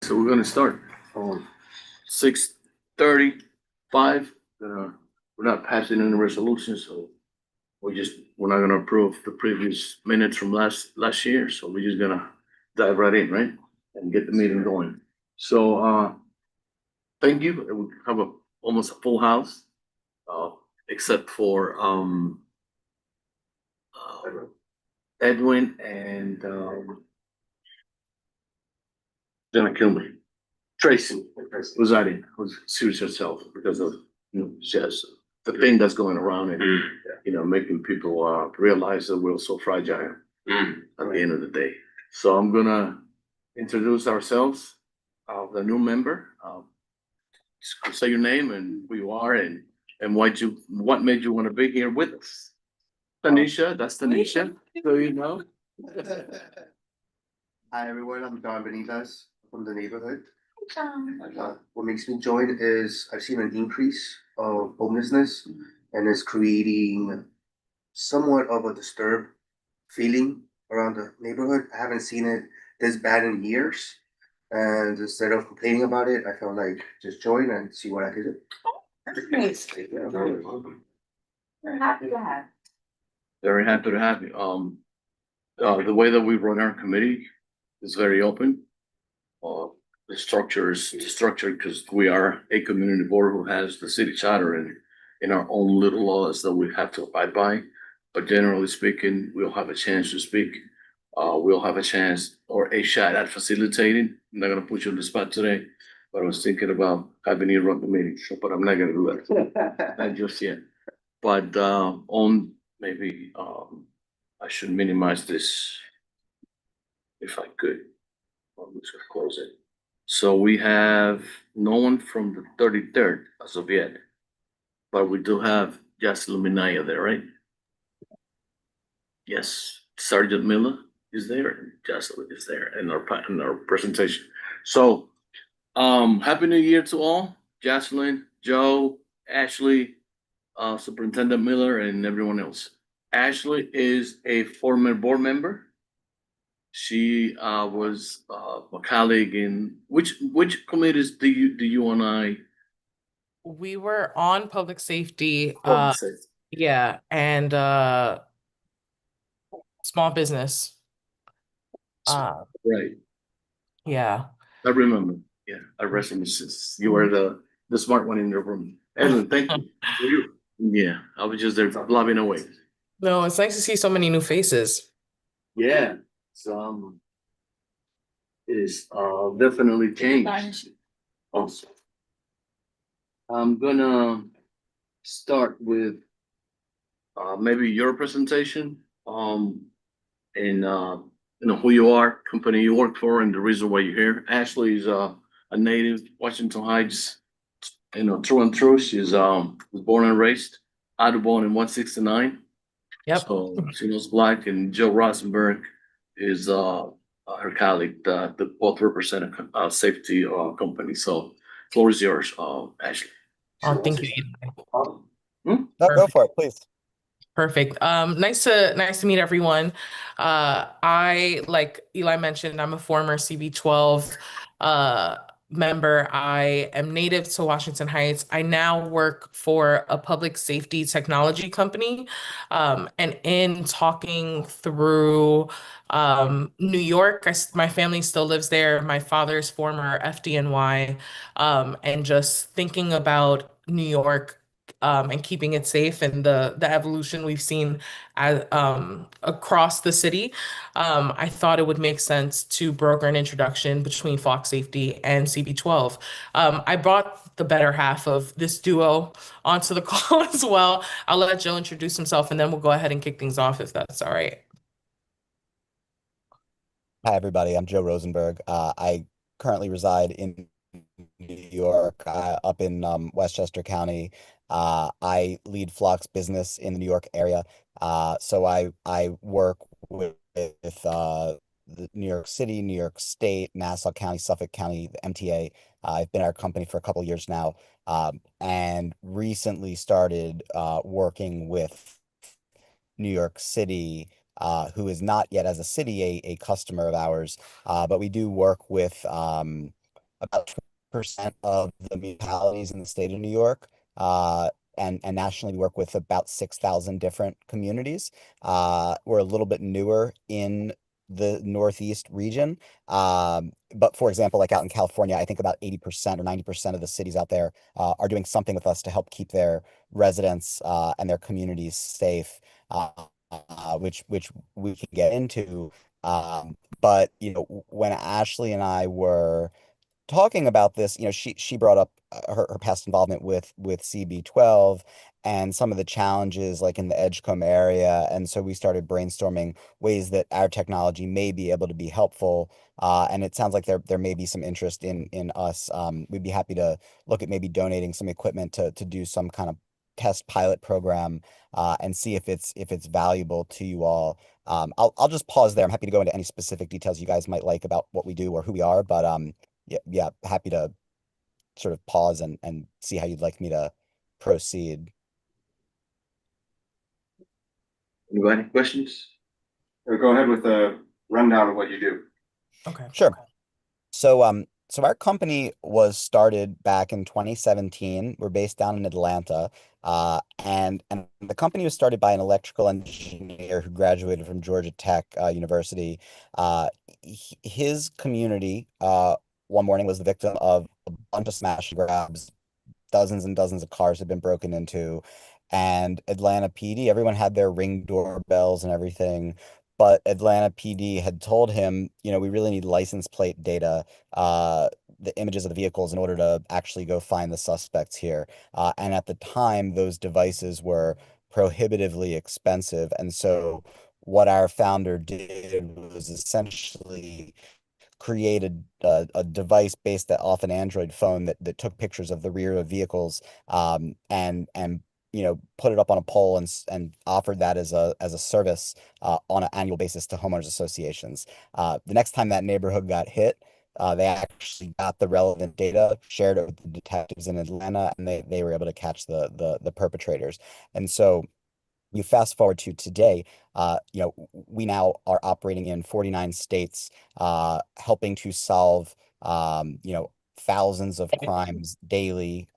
So we're gonna start on 6:35. We're not passing any resolutions, so we're not gonna approve the previous minutes from last year, so we're just gonna dive right in, right? And get the meeting going. So, thank you. We have almost a full house, uh, except for, Edwin and, gonna kill me. Tracy was not in, was serious herself because of, she has the thing that's going around and, making people, realize that we're so fragile at the end of the day. So I'm gonna introduce ourselves, the new member. Just say your name and who you are and what made you want to be here with us. Tanisha, that's Tanisha, so you know. Hi everyone, I'm Don Benitez from the neighborhood. What makes me join is I've seen an increase of homelessness and it's creating somewhat of a disturbed feeling around the neighborhood. I haven't seen it this bad in years. And instead of complaining about it, I felt like just join and see what I could do. Nice. We're happy to have. Very happy to have you. The way that we run our committee is very open. The structure is structured because we are a community board who has the city charter and in our own little laws that we have to abide by. But generally speaking, we'll have a chance to speak. We'll have a chance or a shot at facilitating. I'm not gonna put you on the spot today, but I was thinking about having you run the meeting, but I'm not gonna do that. Not just yet. But on maybe I should minimize this if I could. I'm just gonna close it. So we have no one from the 33rd as of yet, but we do have Jocelyn Minaya there, right? Yes, Sergeant Miller is there, and Jocelyn is there in our presentation. So, Happy New Year to all, Jocelyn, Joe, Ashley, Superintendent Miller, and everyone else. Ashley is a former board member. She was a colleague in which committees do you and I? We were on public safety, Public safety. yeah, and small business. Right, Yeah. I remember. Yeah, I rest in peace. You were the smart one in your room. Edwin, thank you. You. Yeah, I was just there blabbing away. No, it's nice to see so many new faces. Yeah, so it is definitely changed. Also, I'm gonna start with maybe your presentation, and who you are, company you work for, and the reason why you're here. Ashley is a native Washington Heights, through and through. She's was born and raised Audubon in 169. Yep. So she knows Black, and Joe Rosenberg is her colleague. The both represent a safety company. So floor is yours, Ashley. Thank you. Hmm? No, go for it, please. Perfect. Nice to meet everyone. I, like Eli mentioned, I'm a former CB12 member. I am native to Washington Heights. I now work for a public safety technology company. And in talking through New York, my family still lives there. My father's former FDNY, and just thinking about New York, and keeping it safe and the evolution we've seen as, across the city, I thought it would make sense to broker an introduction between Fox Safety and CB12. I brought the better half of this duo onto the call as well. I'll let Joe introduce himself and then we'll go ahead and kick things off if that's all right. Hi, everybody. I'm Joe Rosenberg. I currently reside in New York, up in Westchester County. I lead Flock's business in the New York area. So I work with the New York City, New York State, Nassau County, Suffolk County, the MTA. I've been at our company for a couple years now, and recently started working with New York City, who is not yet as a city a customer of ours, but we do work with about 2% of the municipalities in the state of New York. And nationally, we work with about 6,000 different communities. We're a little bit newer in the Northeast region. But for example, like out in California, I think about 80% or 90% of the cities out there are doing something with us to help keep their residents and their communities safe, which we can get into. But when Ashley and I were talking about this, she brought up her past involvement with CB12 and some of the challenges like in the Edgecombe area. And so we started brainstorming ways that our technology may be able to be helpful. And it sounds like there may be some interest in us. We'd be happy to look at maybe donating some equipment to do some kind of test pilot program and see if it's valuable to you all. I'll just pause there. I'm happy to go into any specific details you guys might like about what we do or who we are, but yeah, happy to sort of pause and see how you'd like me to proceed. Anybody, any questions? Go ahead with a rundown of what you do. Okay. Sure. So our company was started back in 2017. We're based down in Atlanta. And the company was started by an electrical engineer who graduated from Georgia Tech University. His community one morning was the victim of a bunch of smash and grabs. Dozens and dozens of cars had been broken into, and Atlanta PD, everyone had their Ring doorbells and everything. But Atlanta PD had told him, we really need license plate data, the images of the vehicles in order to actually go find the suspects here. And at the time, those devices were prohibitively expensive. And so what our founder did was essentially created a device based off an Android phone that took pictures of the rear of vehicles, and put it up on a pole and offered that as a service on an annual basis to homeowners associations. The next time that neighborhood got hit, they actually got the relevant data, shared it with the detectives in Atlanta, and they were able to catch the perpetrators. And so you fast forward to today, we now are operating in 49 states, helping to solve, thousands of crimes daily.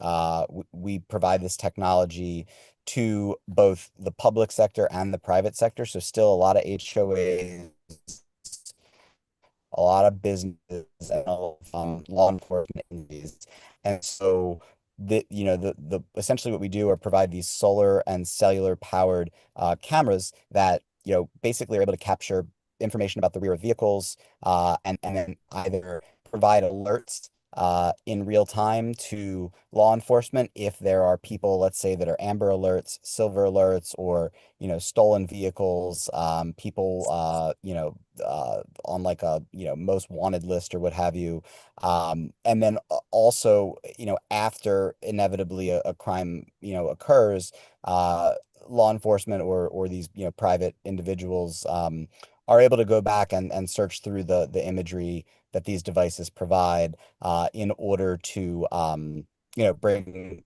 We provide this technology to both the public sector and the private sector. So still a lot of HOAs, a lot of businesses, and a lot of law enforcement agencies. And so the essentially what we do are provide these solar and cellular powered cameras that basically are able to capture information about the rear of vehicles, and then either provide alerts in real time to law enforcement if there are people, let's say, that are amber alerts, silver alerts, or stolen vehicles, people on like a most wanted list or what have you. And then also, after inevitably a crime occurs, law enforcement or these private individuals are able to go back and search through the imagery that these devices provide in order to bring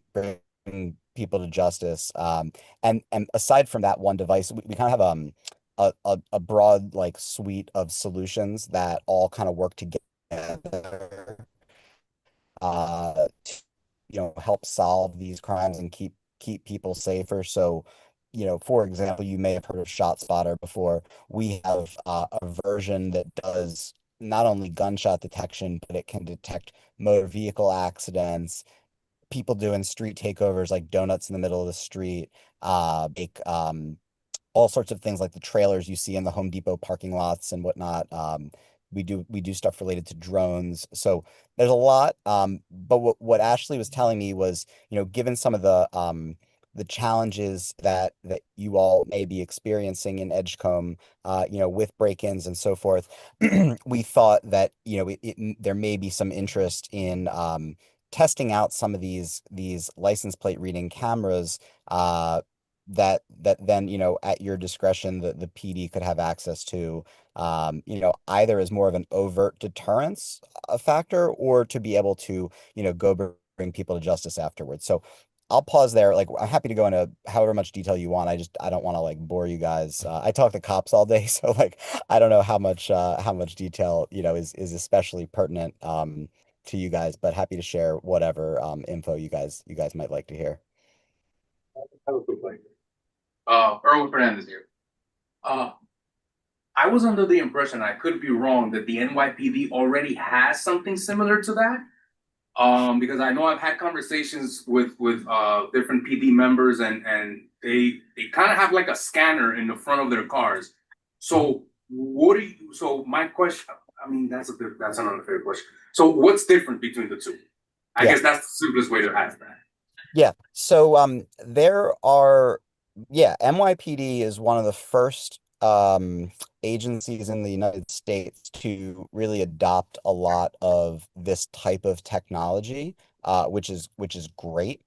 people to justice. And aside from that one device, we kind of have a broad like suite of solutions that all kind of work together to help solve these crimes and keep people safer. So for example, you may have heard of ShotSpotter before. We have a version that does not only gunshot detection, but it can detect motor vehicle accidents, people doing street takeovers like donuts in the middle of the street, make all sorts of things like the trailers you see in the Home Depot parking lots and whatnot. We do stuff related to drones. So there's a lot. But what Ashley was telling me was, given some of the challenges that you all may be experiencing in Edgecombe, with break-ins and so forth, we thought that, there may be some interest in testing out some of these license plate reading cameras, that then, at your discretion, the PD could have access to, either as more of an overt deterrence factor or to be able to, bring people to justice afterwards. So I'll pause there. Like, I'm happy to go into however much detail you want. I don't want to like bore you guys. I talk to cops all day, so like I don't know how much detail, is especially pertinent. to you guys, but happy to share whatever info you guys might like to hear. Have a quick question. Erwin Fernandez here. I was under the impression, I could be wrong, that the NYPD already has something similar to that. Because I know I've had conversations with different PD members and they kind of have like a scanner in the front of their cars. So my question, I mean, that's an unfair question. So what's different between the two? I Yeah. guess that's the simplest way to ask that. Yeah. So NYPD is one of the first agencies in the United States to really adopt a lot of this type of technology, which is great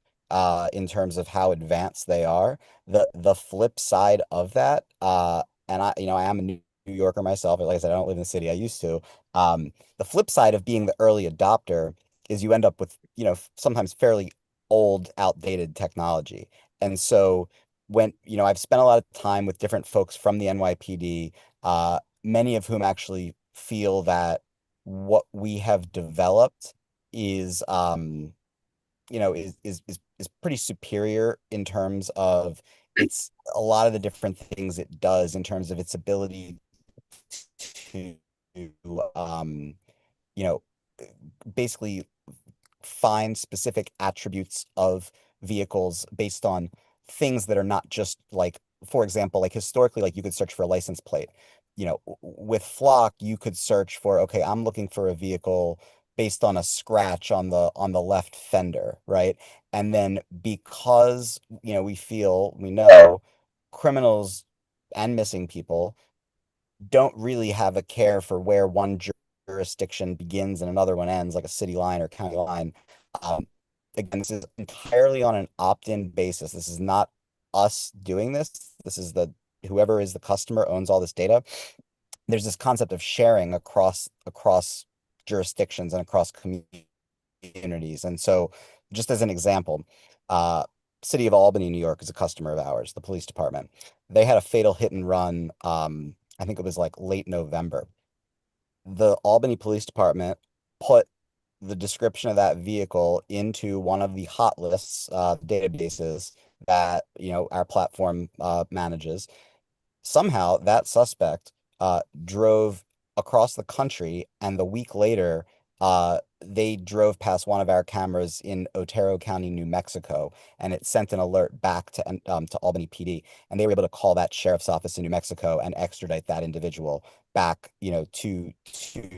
in terms of how advanced they are. The flip side of that, and I am a New Yorker myself, but like I said, I don't live in the city. I used to. The flip side of being the early adopter is you end up with, sometimes fairly old, outdated technology. And so when, I've spent a lot of time with different folks from the NYPD, many of whom actually feel that what we have developed is, is pretty superior in terms of it's a lot of the different things it does in terms of its ability to, you know, basically find specific attributes of vehicles based on things that are not just like, for example, like historically, like you could search for a license plate. With Flock, you could search for, okay, I'm looking for a vehicle based on a scratch on the left fender, right? And then because, we know criminals and missing people don't really have a care for where one jurisdiction begins and another one ends, like a city line or county line. Um, Again, this is entirely on an opt-in basis. This is not us doing this. This is whoever is the customer owns all this data. There's this concept of sharing across jurisdictions and across communities. And so, just as an example, City of Albany, New York, is a customer of ours, the police department. They had a fatal hit and run. I think it was like late November. The Albany Police Department put the description of that vehicle into one of the hot lists databases that our platform manages. Somehow that suspect drove across the country, and the week later they drove past one of our cameras in Otero County, New Mexico, and it sent an alert back to Albany PD, and they were able to call that sheriff's office in New Mexico and extradite that individual back, to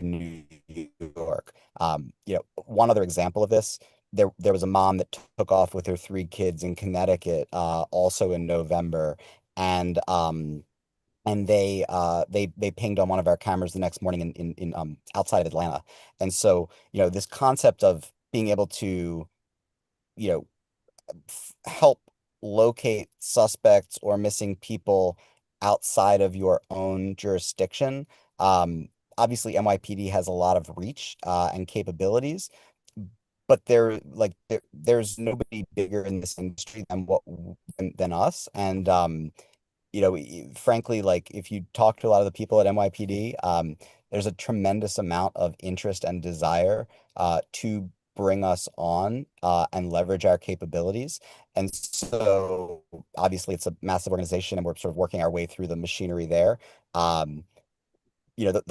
New York. One other example of this, there was a mom that took off with her 3 kids in Connecticut, also in November, and they pinged on one of our cameras the next morning in outside of Atlanta. And so, this concept of being able to, help locate suspects or missing people outside of your own jurisdiction. Obviously, NYPD has a lot of reach and capabilities, but there's nobody bigger in this industry than us. And frankly, like if you talk to a lot of the people at NYPD, there's a tremendous amount of interest and desire to bring us on and leverage our capabilities. And so obviously it's a massive organization and we're sort of working our way through the machinery there. The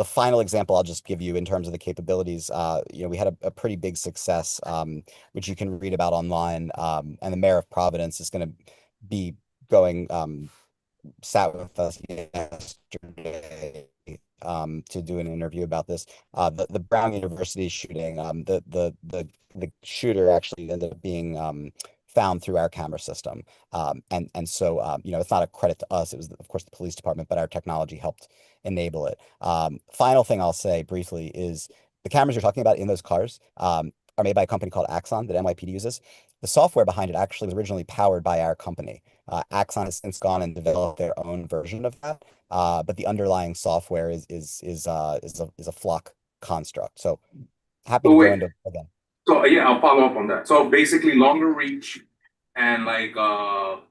final example I'll just give you in terms of the capabilities, we had a pretty big success, which you can read about online. And the mayor of Providence is going to be going, sat with us yesterday to do an interview about this. The Brown University shooting, the shooter actually ended up being found through our camera system. And so it's not a credit to us. It was, of course, the police department, but our technology helped enable it. Final thing I'll say briefly is the cameras you're talking about in those cars are made by a company called Axon that NYPD uses. The software behind it actually was originally powered by our company. Axon has since gone and developed their own version of that, but the underlying software is a Flock construct. So happy to go into again. So yeah, I'll follow up on that. So basically, longer reach and better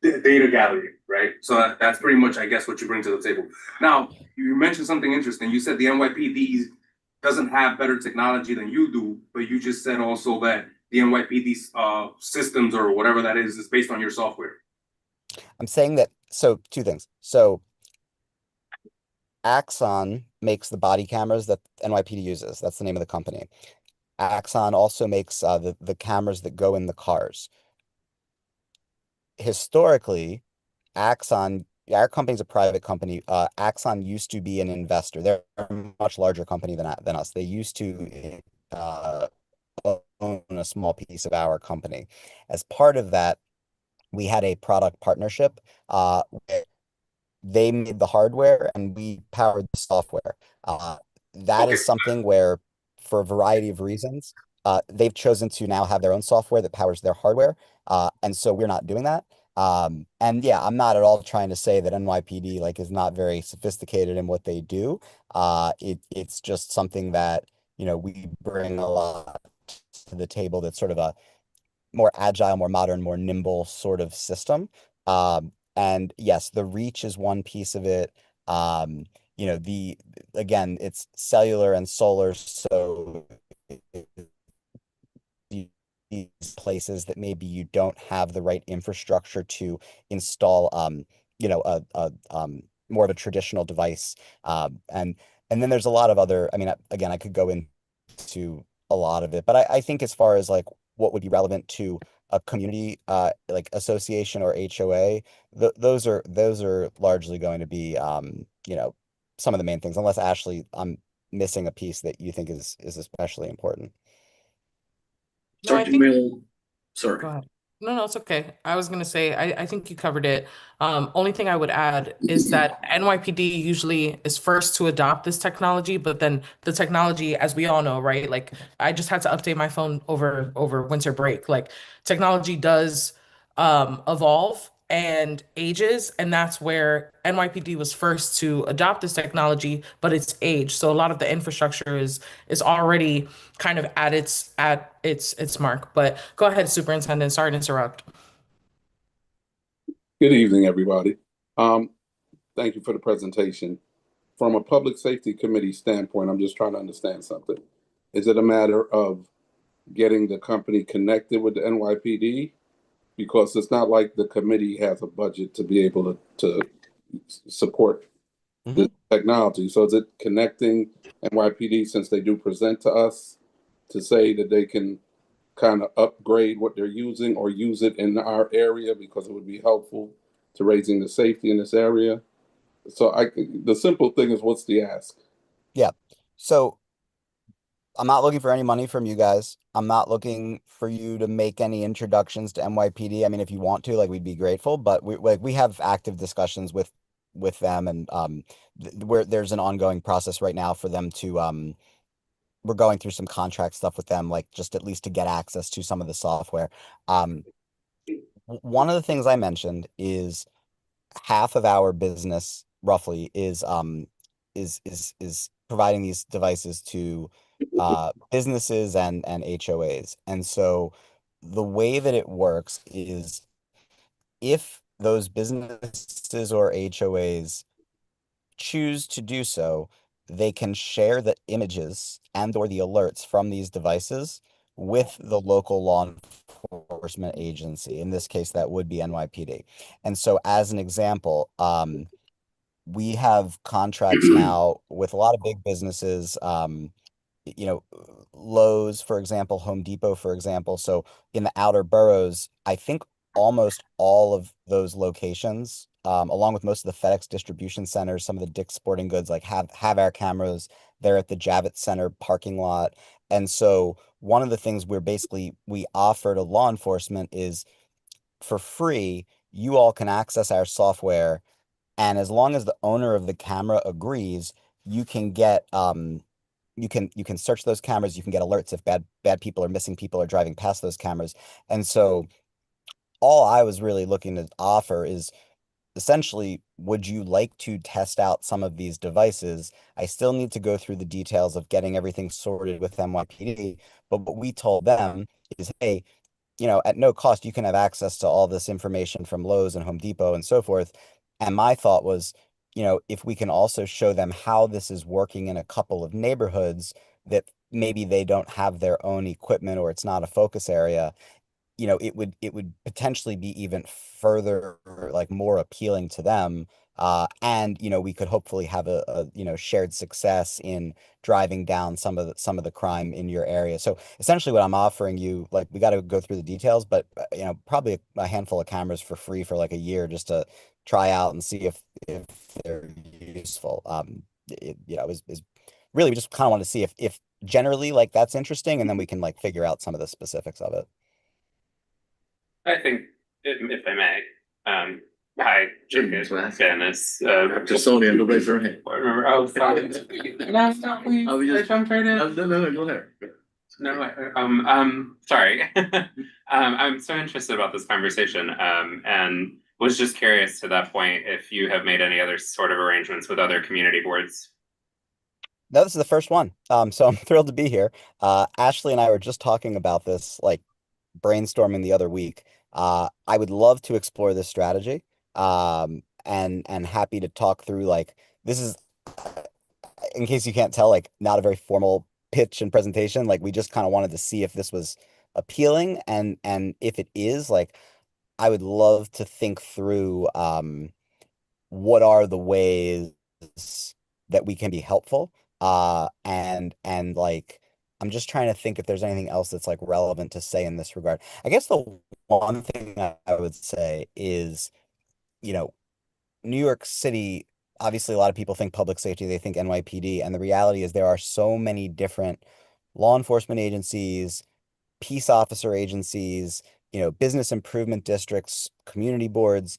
data gathering, right? So that's pretty much, I guess, what you bring to the table. Now, you mentioned something interesting. You said the NYPD doesn't have better technology than you do, but you just said also that the NYPD's systems or whatever that is based on your software. I'm saying that, so two things. So Axon makes the body cameras that NYPD uses. That's the name of the company. Axon also makes the cameras that go in the cars. Historically, Axon, our company's a private company. Axon used to be an investor. They're a much larger company than us. They used to own a small piece of our company. As part of that, we had a product partnership. Where they made the hardware and we powered the software. That Okay. is something where, for a variety of reasons, they've chosen to now have their own software that powers their hardware. And so we're not doing that. And yeah, I'm not at all trying to say that NYPD like is not very sophisticated in what they do. It's just something that, we bring a lot to the table that's sort of a more agile, more modern, more nimble sort of system. And yes, the reach is one piece of it. Um, the again, it's cellular and solar, so these places that maybe you don't have the right infrastructure to install, more of a traditional device. And then there's a lot of other, I mean, again, I could go into a lot of it, but I think as far as like what would be relevant to a community like association or HOA, those are largely going to be some of the main things, unless Ashley, I'm missing a piece that you think is especially important. No, I Sergeant think Mill, sorry. Go ahead. No, no, it's okay. I was gonna say, I think you covered it. Only thing I would add is that NYPD usually is first to adopt this technology, but then the technology, as we all know, right? Like I just had to update my phone over winter break. Like technology does evolve and ages, and that's where NYPD was first to adopt this technology, but it's age. So a lot of the infrastructure is already kind of at its mark. But go ahead, Superintendent. Sorry to interrupt. Good evening, everybody. Um, Thank you for the presentation. From a public safety committee standpoint, I'm just trying to understand something. Is it a matter of getting the company connected with the NYPD? Because it's not like the committee has a budget to be able to support this technology. So is it connecting NYPD, since they do present to us, to say that they can kind of upgrade what they're using or use it in our area because it would be helpful to raising the safety in this area? So the simple thing is, what's the ask? Yeah. So I'm not looking for any money from you guys. I'm not looking for you to make any introductions to NYPD. I mean, if you want to, like, we'd be grateful, but we have active discussions with them, and where there's an ongoing process right now for them to we're going through some contract stuff with them, like just at least to get access to some of the software. Um, One of the things I mentioned is half of our business roughly is providing these devices to businesses and HOAs. And so the way that it works is, if those businesses or HOAs choose to do so, they can share the images and or the alerts from these devices with the local law enforcement agency. In this case, that would be NYPD. And so as an example, we have contracts now with a lot of big businesses, you know, Lowe's, for example, Home Depot, for example. So in the outer boroughs, I think almost all of those locations, along with most of the FedEx distribution centers, some of the Dick's Sporting Goods, like have our cameras. They're at the Javits Center parking lot. And so one of the things we offer to law enforcement is, for free, you all can access our software, and as long as the owner of the camera agrees, you can get you can search those cameras, you can get alerts if bad people or missing people are driving past those cameras. And so all I was really looking to offer is, essentially, would you like to test out some of these devices? I still need to go through the details of getting everything sorted with NYPD, but what we told them is, hey, at no cost, you can have access to all this information from Lowe's and Home Depot and so forth. And my thought was, if we can also show them how this is working in a couple of neighborhoods that maybe they don't have their own equipment or it's not a focus area, it would potentially be even further like more appealing to them. And we could hopefully have a shared success in driving down some of the crime in your area. So essentially what I'm offering you, like, we got to go through the details, but probably a handful of cameras for free for like a year just to try out and see if they're useful. Is really, we just kind of want to see if generally like that's interesting, and then we can like figure out some of the specifics of it. I think, if I may, hi, Yes, ma'am. Janice. Just Sonia, and raise her hand. Oh, sorry. No, stop, please. I was just- I jumped right in. No, go ahead. No, sorry. I'm so interested about this conversation, and was just curious to that point if you have made any other sort of arrangements with other community boards. No, this is the first one. So I'm thrilled to be here. Ashley and I were just talking about this, like brainstorming the other week. I would love to explore this strategy. And happy to talk through, like, this is, in case you can't tell, like, not a very formal pitch and presentation. Like, we just kind of wanted to see if this was appealing, and if it is, like, I would love to think through what are the ways that we can be helpful. And like, I'm just trying to think if there's anything else that's like relevant to say in this regard. I guess the one thing I would say is, New York City, obviously a lot of people think public safety, they think NYPD, and the reality is there are so many different law enforcement agencies, peace officer agencies, business improvement districts, community boards.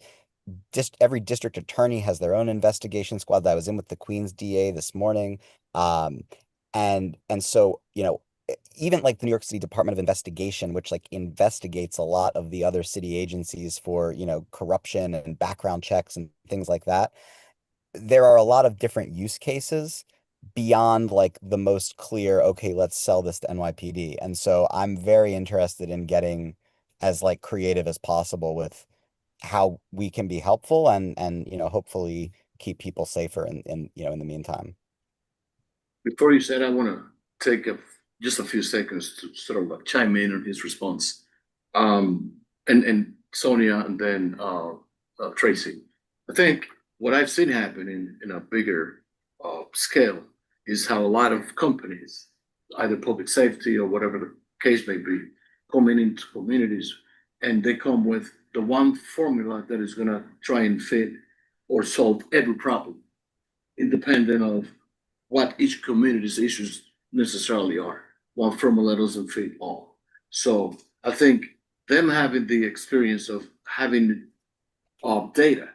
Just every district attorney has their own investigation squad. That I was in with the Queens DA this morning. And so, even like the New York City Department of Investigation, which like investigates a lot of the other city agencies for, corruption and background checks and things like that. There are a lot of different use cases beyond like the most clear, okay, let's sell this to NYPD. And so I'm very interested in getting as like creative as possible with how we can be helpful and hopefully keep people safer in the meantime. Before you said, I want to take just a few seconds to sort of like chime in on his response. And Sonia and then Tracy. I think what I've seen happen in a bigger scale is how a lot of companies, either public safety or whatever the case may be, come into communities and they come with the one formula that is going to try and fit or solve every problem, independent of what each community's issues necessarily are. One formula doesn't fit all. So I think them having the experience of having data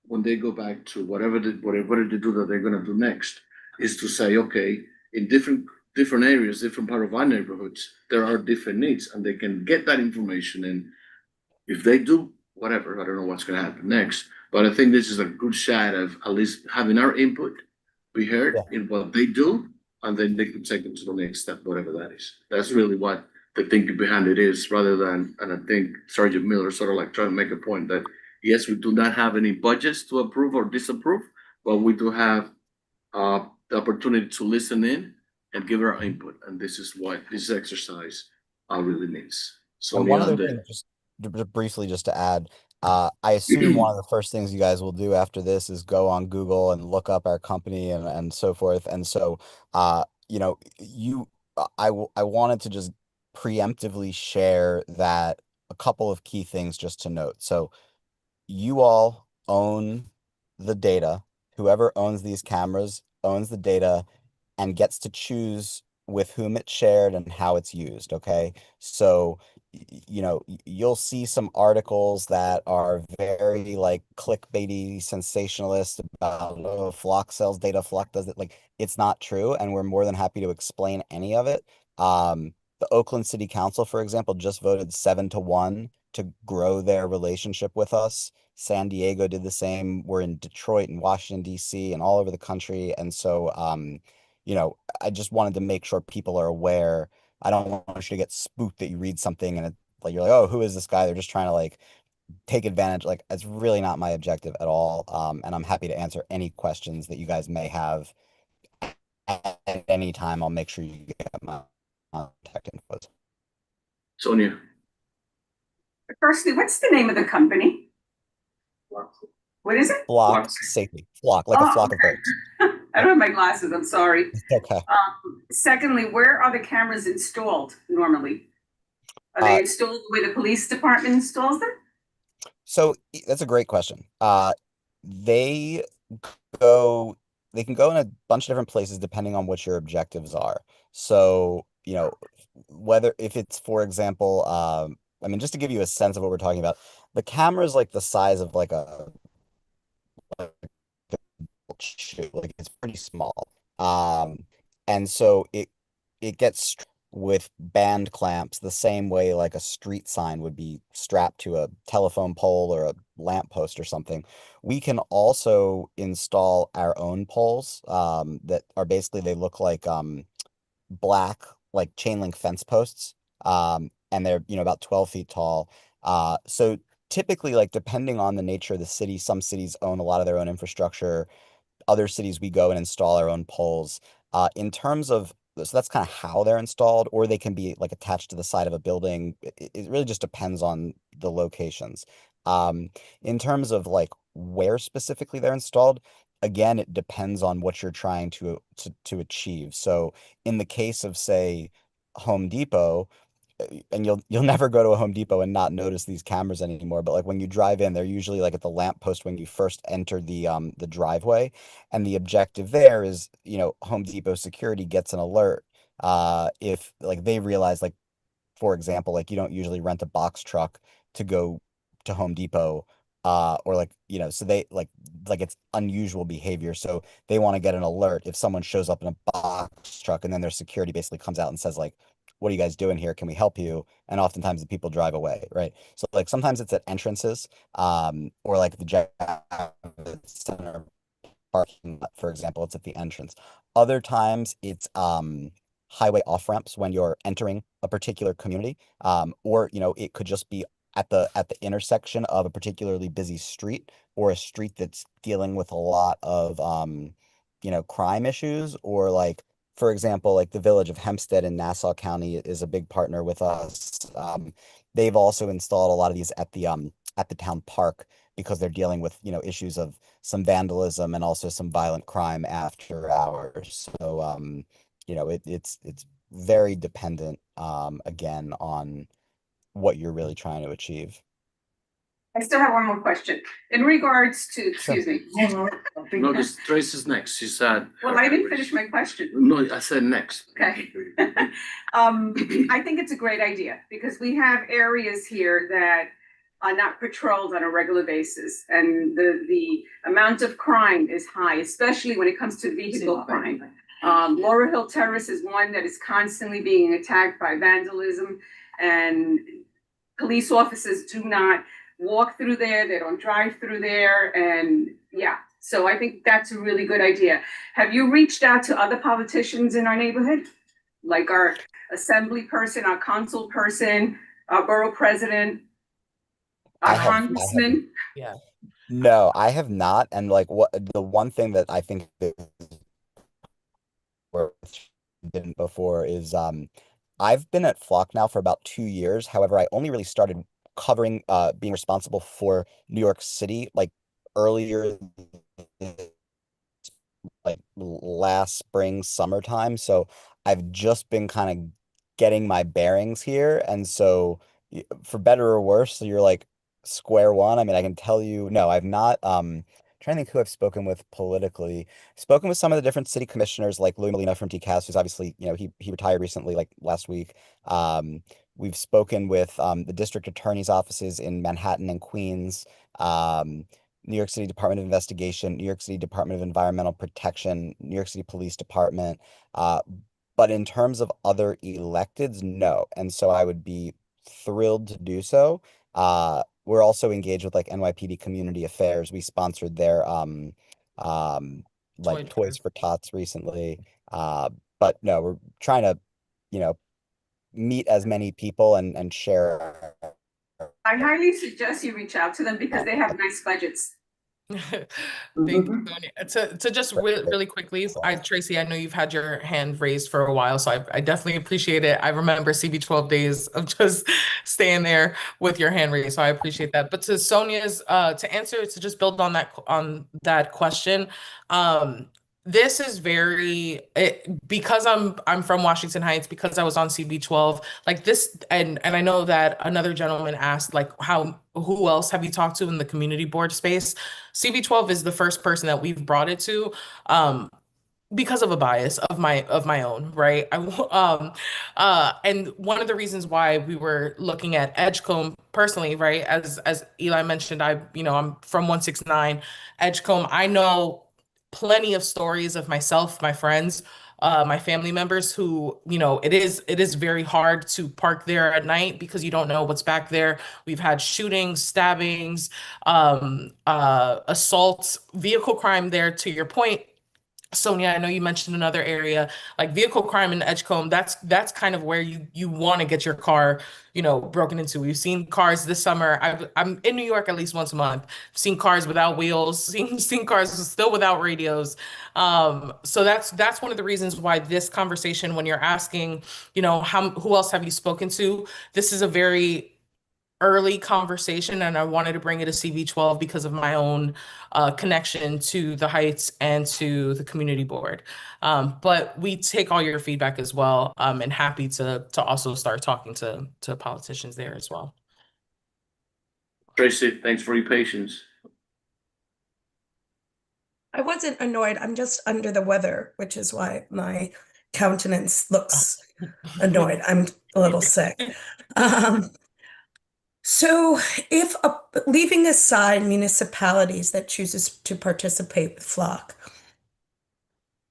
when they go back to whatever they do that they're going to do next is to say, okay, in different areas, different part of our neighborhoods, there are different needs, and they can get that information. And if they do whatever, I don't know what's going to happen next, but I think this is a good shot of at least having our input be heard in what they do, and then they can take it to the next step, whatever that is. That's really what the thinking behind it is, rather than, and I think Sergeant Miller sort of like trying to make a point that yes, we do not have any budgets to approve or disapprove, but we do have the opportunity to listen in and give our input. And this is what this exercise really means. So And one other thing, just briefly, just to add, I assume one of the first things you guys will do after this is go on Google and look up our company and so forth. And so, I wanted to just preemptively share that a couple of key things just to note. So you all own the data. Whoever owns these cameras owns the data and gets to choose with whom it's shared and how it's used. Okay. So, you'll see some articles that are very like clickbaity, sensationalist about, oh, Flock sells data, Flock does it. Like, it's not true. And we're more than happy to explain any of it. The Oakland City Council, for example, just voted 7-1 to grow their relationship with us. San Diego did the same. We're in Detroit and Washington, D.C. and all over the country. And so, I just wanted to make sure people are aware. I don't want you to get spooked that you read something and like you're like, oh, who is this guy? They're just trying to like take advantage. Like, it's really not my objective at all. And I'm happy to answer any questions that you guys may have at any time. I'll make sure you get my contact info. Sonia. Firstly, what's the name of the company? What is it? Flock safety. Flock, like a Oh, flock of birds. I don't have my glasses, I'm sorry. Okay. Secondly, where are the cameras installed normally? Are they installed where the police department installs them? So that's a great question. They they can go in a bunch of different places depending on what your objectives are. So, whether if it's, for example, I mean, just to give you a sense of what we're talking about, the camera is like the size of like a shoe, like it's pretty small. And so it gets with band clamps the same way like a street sign would be strapped to a telephone pole or a lamp post or something. We can also install our own poles that are basically, they look like black like chain link fence posts, and they're about 12 feet tall. So typically, like, depending on the nature of the city, some cities own a lot of their own infrastructure. Other cities, we go and install our own poles. In terms of, so that's kind of how they're installed, or they can be like attached to the side of a building. It really just depends on the locations. In terms of like where specifically they're installed, again, it depends on what you're trying to achieve. So in the case of, say, Home Depot, and you'll never go to a Home Depot and not notice these cameras anymore. But like when you drive in, they're usually like at the lamppost when you first enter the driveway. And the objective there is, Home Depot security gets an alert if like they realize, like, for example, like you don't usually rent a box truck to go to Home Depot, or like, so they like it's unusual behavior. So they want to get an alert if someone shows up in a box truck, and then their security basically comes out and says like, what are you guys doing here? Can we help you? And oftentimes the people drive away, right? So like sometimes it's at entrances, or like the Javits Center parking lot, for example, it's at the entrance. Other times it's highway off ramps when you're entering a particular community, or it could just be at the intersection of a particularly busy street, or a street that's dealing with a lot of crime issues, or like, for example, like the village of Hempstead in Nassau County is a big partner with us. They've also installed a lot of these at the town park, because they're dealing with issues of some vandalism and also some violent crime after hours. So it's very dependent, again, on what you're really trying to achieve. I still have one more question. In regards to, excuse me. No, this Trace is next. She said. Well, I didn't finish my question. No, I said next. Okay. I think it's a great idea because we have areas here that are not patrolled on a regular basis. And the amount of crime is high, especially when it comes to vehicle crime. Laurel Hill Terrace is one that is constantly being attacked by vandalism, and police officers do not walk through there, they don't drive through there, and yeah. So I think that's a really good idea. Have you reached out to other politicians in our neighborhood? Like our assembly person, our council person, our borough president, our congressman? Yeah. No, I have not. And like, what the one thing that I think is worth doing before is, I've been at Flock now for about 2 years. However, I only really started covering, being responsible for New York City like earlier, like last spring, summertime. So I've just been kind of getting my bearings here. And so, for better or worse, so you're like square one. I mean, I can tell you, no, I've not, trying to think who I've spoken with politically. Spoken with some of the different city commissioners, like Louis Molina from TCAS, who's obviously, he retired recently, like last week. We've spoken with the district attorney's offices in Manhattan and Queens, New York City Department of Investigation, New York City Department of Environmental Protection, New York City Police Department. But in terms of other electeds, no. And so I would be thrilled to do so. We're also engaged with like NYPD Community Affairs. We sponsored their like Toys for Tots recently. But no, we're trying to, meet as many people and share I highly suggest you reach out to them because they have nice budgets. Thank you, Sonia. To just really quickly, Tracy, I know you've had your hand raised for a while, so I definitely appreciate it. I remember CB12 days of just staying there with your hand raised, so I appreciate that. But to Sonia's, to answer, to just build on that question, this is because I'm from Washington Heights, because I was on CB12, like this, and I know that another gentleman asked, like, who else have you talked to in the community board space? CB12 is the first person that we've brought it to, because of a bias of my own, right? And one of the reasons why we were looking at Edgecombe personally, right? As Eli mentioned, I'm from 169 Edgecombe. I know plenty of stories of myself, my friends, my family members who, it is very hard to park there at night because you don't know what's back there. We've had shootings, stabbings, assaults, vehicle crime there, to your point. Sonia, I know you mentioned another area like vehicle crime in Edgecombe. That's kind of where you want to get your car, broken into. We've seen cars this summer. I'm in New York at least once a month. I've seen cars without wheels, seen cars still without radios. So that's one of the reasons why this conversation, when you're asking, who else have you spoken to? This is a very early conversation, and I wanted to bring it to CB12 because of my own connection to the Heights and to the community board. But we take all your feedback as well, and happy to also start talking to politicians there as well. Tracy, thanks for your patience. I wasn't annoyed. I'm just under the weather, which is why my countenance looks annoyed. I'm a little sick. So if leaving aside municipalities that chooses to participate with Flock,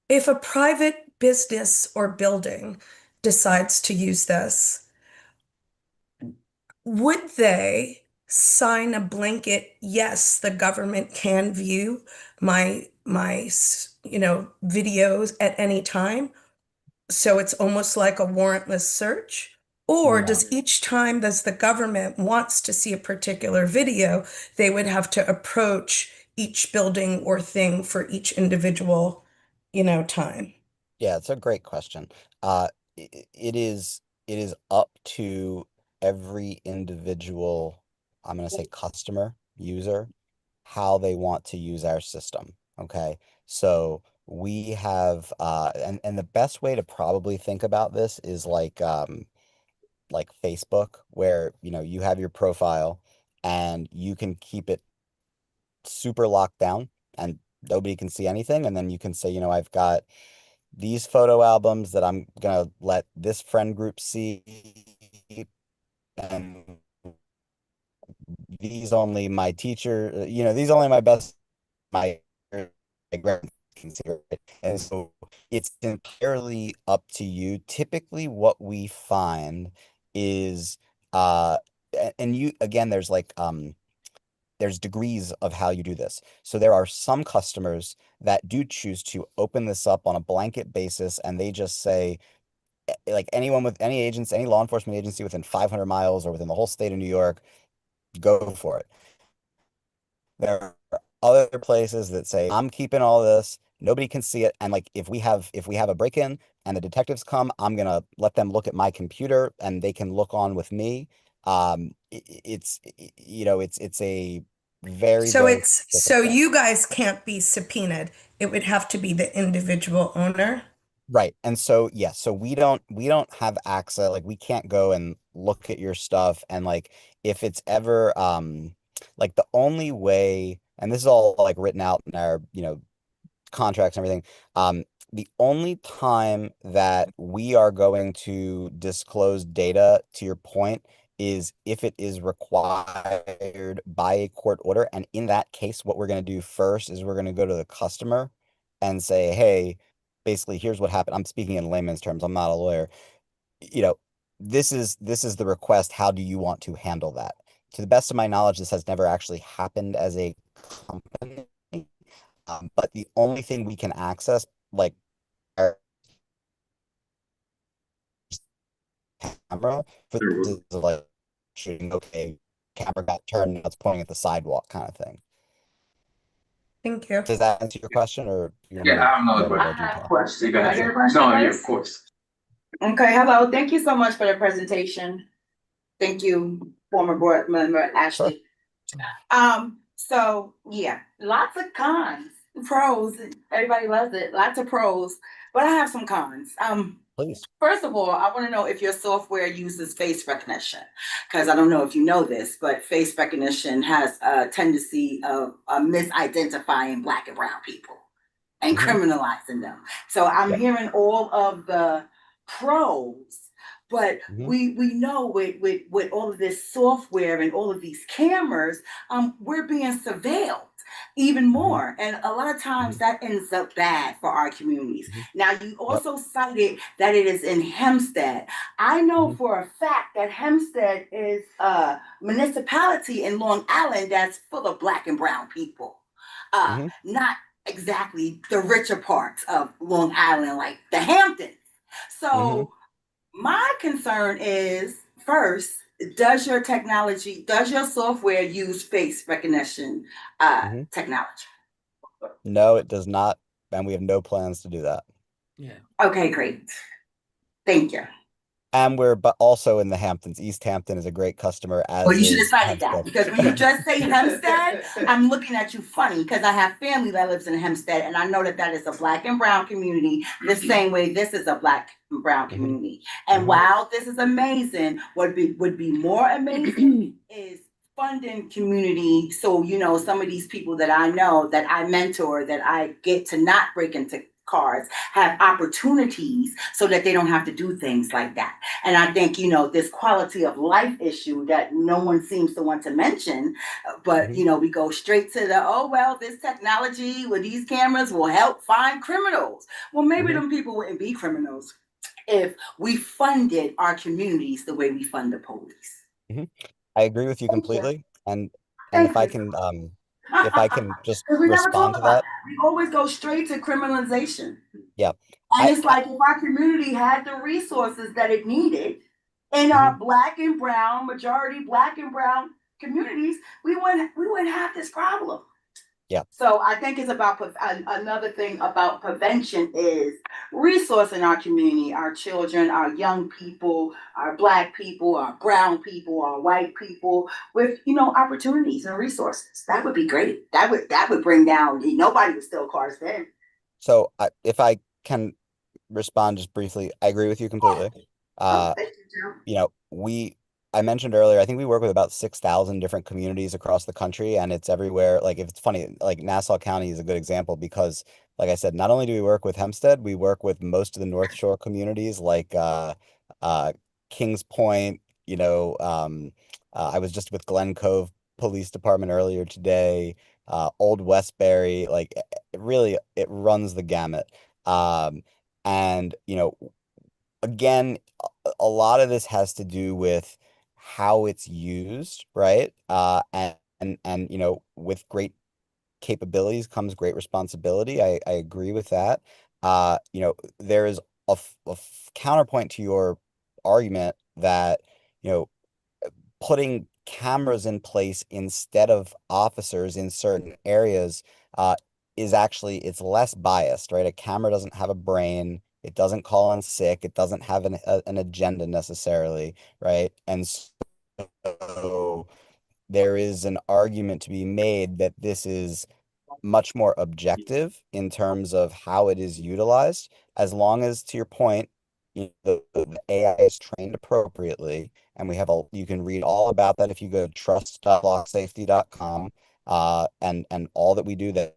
if a private business or building decides to use this, would they sign a blanket, yes, the government can view my videos at any time? So it's almost like a warrantless search? Or does each time does the government wants to see a particular video, they would have to approach each building or thing for each individual, time? Yeah, it's a great question. It is up to every individual, I'm going to say customer, user, how they want to use our system. Okay. So we have, and the best way to probably think about this is like Facebook, where, you have your profile and you can keep it super locked down and nobody can see anything. And then you can say, I've got these photo albums that I'm gonna let this friend group see, and these only my teacher, these only my best, my grandparents can see it. And so it's entirely up to you. Typically what we find is, and you, again, there's degrees of how you do this. So there are some customers that do choose to open this up on a blanket basis, and they just say, like, anyone with any agents, any law enforcement agency within 500 miles or within the whole state of New York, go for it. There are other places that say, I'm keeping all this, nobody can see it. And like, if we have a break-in and the detectives come, I'm gonna let them look at my computer and they can look on with me. It's a very, So very it's specific so thing. you guys can't be subpoenaed. It would have to be the individual owner. Right. And so, yeah, so we don't have access, like we can't go and look at your stuff. And like, if it's ever, like the only way, and this is all like written out in our, contracts and everything, the only time that we are going to disclose data, to your point, is if it is required by a court order. And in that case, what we're going to do first is we're going to go to the customer and say, hey, basically, here's what happened. I'm speaking in layman's terms. I'm not a lawyer. This is the request. How do you want to handle that? To the best of my knowledge, this has never actually happened as a company. But the only thing we can access, like, our camera for this is like shooting. Okay, camera got turned and it's pointing at the sidewalk kind of thing. Thank you. Does that answer your question, or you want me Yeah, to I have another go into more question. detail? Question. Can I get a question No, yeah, first? of course. Okay, hello, thank you so much for the presentation. Thank you, former board member Ashley. So, yeah, lots of cons, pros, everybody loves it, lots of pros, but I have some cons. Please. First of all, I want to know if your software uses face recognition, because I don't know if you know this, but face recognition has a tendency of misidentifying Black and brown people and criminalizing them. So I'm hearing all of the pros, but we know with all of this software and all of these cameras, we're being surveilled even more. And a lot of times that ends up bad for our communities. Now, you also cited that it is in Hempstead. I know for a fact that Hempstead is a municipality in Long Island that's full of Black and brown people. Not exactly the richer parts of Long Island, like the Hamptons. So my concern is, first, does your software use face recognition technology? No, it does not, and we have no plans to do that. Yeah. Okay, great. Thank you. And we're but also in the Hamptons. East Hampton is a great customer, as Well, you should have is cited that, Hempstead. because when you just say Hempstead, I'm looking at you funny, because I have family that lives in Hempstead, and I know that that is a Black and brown community, the same way this is a Black and brown community. And while this is amazing, what would be more amazing is funding community. So, you know, some of these people that I know, that I mentor, that I get to not break into cars, have opportunities so that they don't have to do things like that. And I think, you know, this quality of life issue that no one seems to want to mention, but, you know, we go straight to the, oh, well, this technology with these cameras will help find criminals. Well, maybe them people wouldn't be criminals if we funded our communities the way we fund the police. I agree with you completely. And Thank if I you. can if I can just Because we never respond talk to about that. that. We always go straight to criminalization. Yeah. And it's like, if our community had the resources that it needed in our Black and brown, majority Black and brown communities, we wouldn't have this problem. Yeah. So I think it's about another thing about prevention is resourcing our community, our children, our young people, our Black people, our brown people, our white people with, you know, opportunities and resources. That would be great. That would bring down, nobody would steal cars then. So if I can respond just briefly, I agree with you completely. Thank you, Joe. You know, I mentioned earlier, I think we work with about 6,000 different communities across the country, and it's everywhere. Like, if it's funny, like Nassau County is a good example because, like I said, not only do we work with Hempstead, we work with most of the North Shore communities like Kings Point. You know, I was just with Glen Cove Police Department earlier today. Old Westbury, like really, it runs the gamut. And you know, again, a lot of this has to do with how it's used, right? And you know, with great capabilities comes great responsibility. I agree with that. You know, there is a counterpoint to your argument that, you know, putting cameras in place instead of officers in certain areas is actually, it's less biased, right? A camera doesn't have a brain. It doesn't call in sick. It doesn't have an agenda necessarily, right? And so there is an argument to be made that this is much more objective in terms of how it is utilized, as long as, to your point, you know, the AI is trained appropriately. And you can read all about that if you go to trust.flocksafety.com, and all that we do there,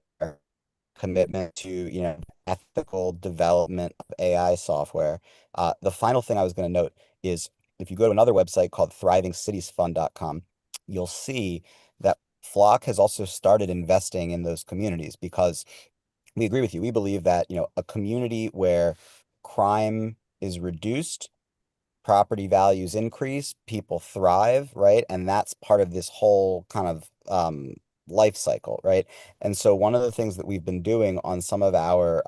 commitment to, you know, ethical development of AI software. The final thing I was going to note is if you go to another website called thrivingcitiesfund.com, you'll see that Flock has also started investing in those communities because we agree with you. We believe that, you know, a community where crime is reduced, property values increase, people thrive, right? And that's part of this whole kind of life cycle, right? And so one of the things that we've been doing on some of our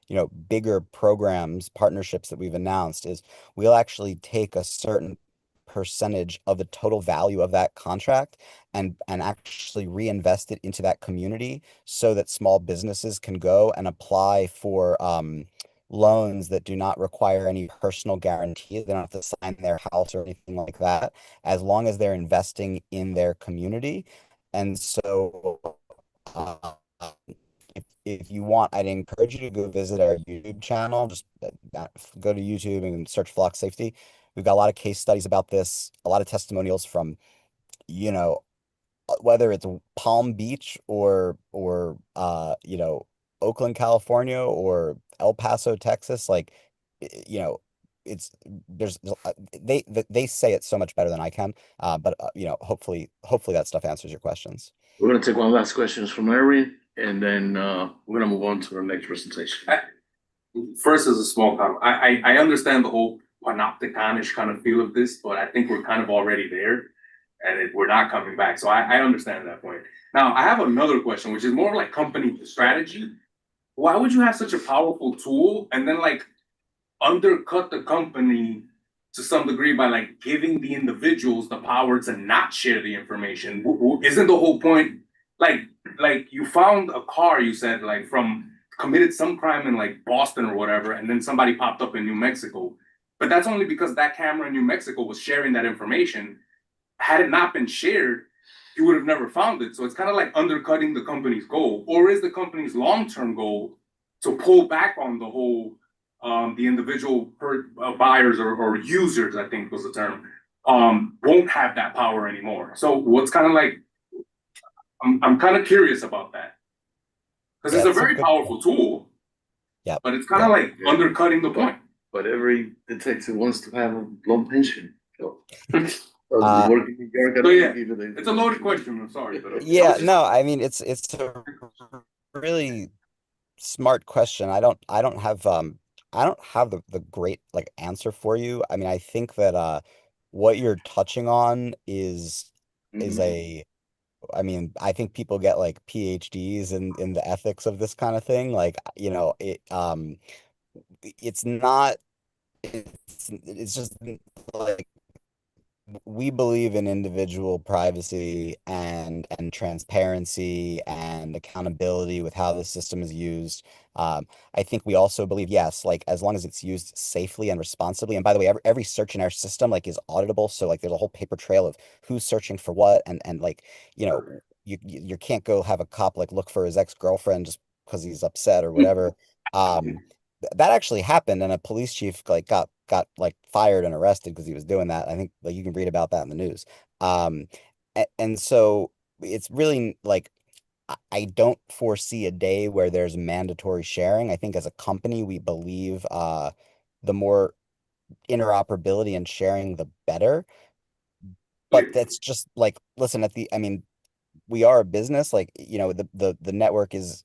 you know, bigger programs, partnerships that we've announced is we'll actually take a certain percentage of the total value of that contract and actually reinvest it into that community so that small businesses can go and apply for loans that do not require any personal guarantees. They don't have to sign their house or anything like that, as long as they're investing in their community. And so if you want, I'd encourage you to go visit our YouTube channel. Just go to YouTube and search Flock Safety. We've got a lot of case studies about this, a lot of testimonials from, you know, whether it's Palm Beach or you know, Oakland, California, or El Paso, Texas. Like, you know, they say it so much better than I can. But you know, hopefully that stuff answers your questions. We're gonna take one last question from Erin, and then we're gonna move on to our next presentation. First, as a small comment, I understand the whole panopticon-ish kind of feel of this, but I think we're kind of already there, and we're not coming back. So I understand that point. Now, I have another question, which is more like company strategy. Why would you have such a powerful tool and then like undercut the company to some degree by like giving the individuals the power to not share the information? Isn't the whole point like you found a car, you said, like from committed some crime in like Boston or whatever, and then somebody popped up in New Mexico, but that's only because that camera in New Mexico was sharing that information. Had it not been shared, you would have never found it. So it's kind of like undercutting the company's goal. Or is the company's long-term goal to pull back on the whole the individual buyers or users, I think was the term, won't have that power anymore? So what's kind of like, I'm kind of curious about that, because it's a very powerful tool. Yeah, but it's kind of like undercutting the point. But every detective wants to have a low pension. So. So yeah, it's a loaded question. I'm sorry, but yeah, no, I mean it's a really smart question. I don't have the great like answer for you. I mean, I think that what you're touching on is a, I mean, I think people get like PhDs in the ethics of this kind of thing. Like, you know, it's not, it's just like, we believe in individual privacy and transparency and accountability with how the system is used. I think we also believe, yes, like as long as it's used safely and responsibly. And by the way, every search in our system like is auditable. So like there's a whole paper trail of who's searching for what, and like, you know, you can't go have a cop like look for his ex-girlfriend just because he's upset or whatever. That actually happened, and a police chief like got like fired and arrested because he was doing that. I think like you can read about that in the news. And so it's really like I don't foresee a day where there's mandatory sharing. I think as a company we believe the more interoperability and sharing the better. But that's just like, listen, I mean, we are a business, like, you know, the network is